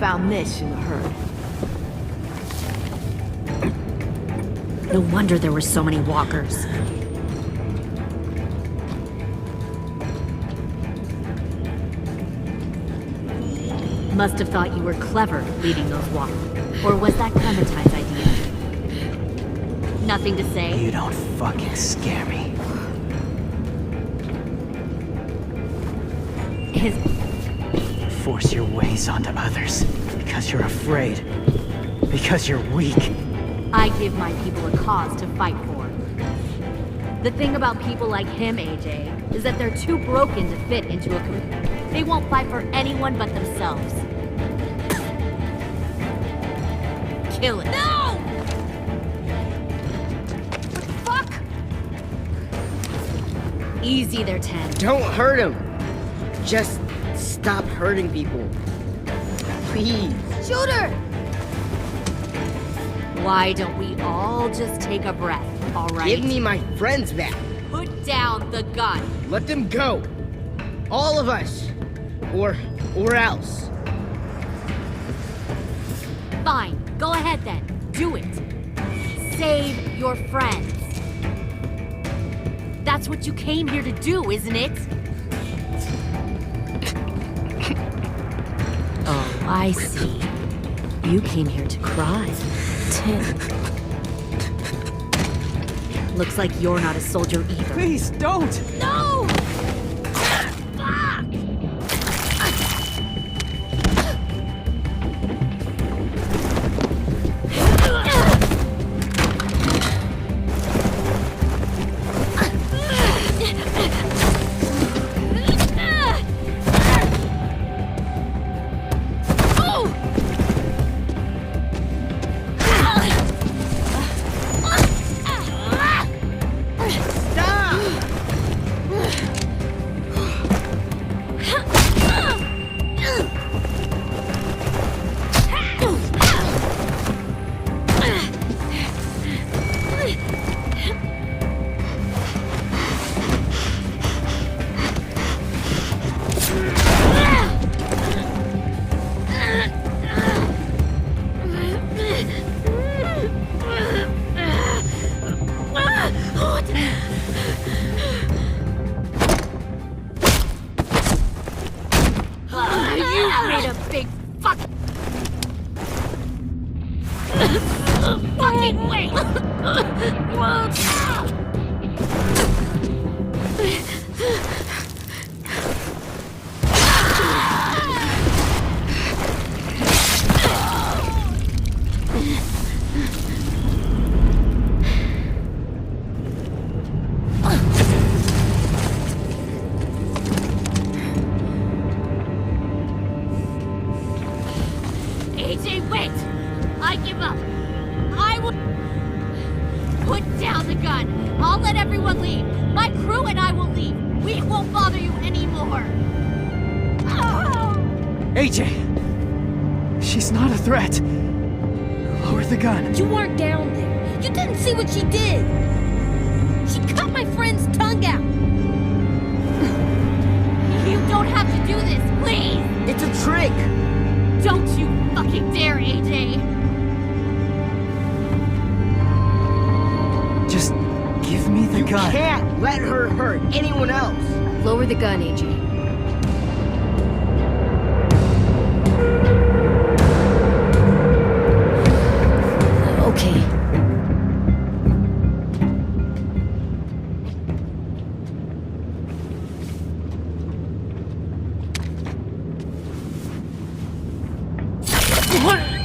S7: Found this in the herd.
S11: No wonder there were so many walkers. Must have thought you were clever leading those walkers. Or was that Clementine's idea? Nothing to say?
S6: You don't fucking scare me. Force your ways onto others because you're afraid. Because you're weak.
S11: I give my people a cause to fight for. The thing about people like him, AJ, is that they're too broken to fit into a community. They won't fight for anyone but themselves. Kill it.
S2: No! Fuck!
S11: Easy there, 10.
S8: Don't hurt him. Just stop hurting people. Please.
S2: Shoot her!
S11: Why don't we all just take a breath, all right?
S8: Give me my friends back.
S11: Put down the gun.
S8: Let them go. All of us. Or else.
S11: Fine. Go ahead then. Do it. Save your friends. That's what you came here to do, isn't it? Oh, I see. You came here to cry.
S3: Tim.
S11: Looks like you're not a soldier either.
S6: Please, don't!
S2: No! Fucking wait! AJ, wait! I give up. I will... Put down the gun. I'll let everyone leave. My crew and I will leave. We won't bother you anymore.
S6: AJ! She's not a threat. Lower the gun.
S2: You weren't down there. You didn't see what she did. She cut my friend's tongue out.
S11: You don't have to do this, please!
S8: It's a trick!
S11: Don't you fucking dare, AJ!
S6: Just give me the gun.
S8: You can't let her hurt anyone else.
S1: Lower the gun, AJ. Okay.
S2: What?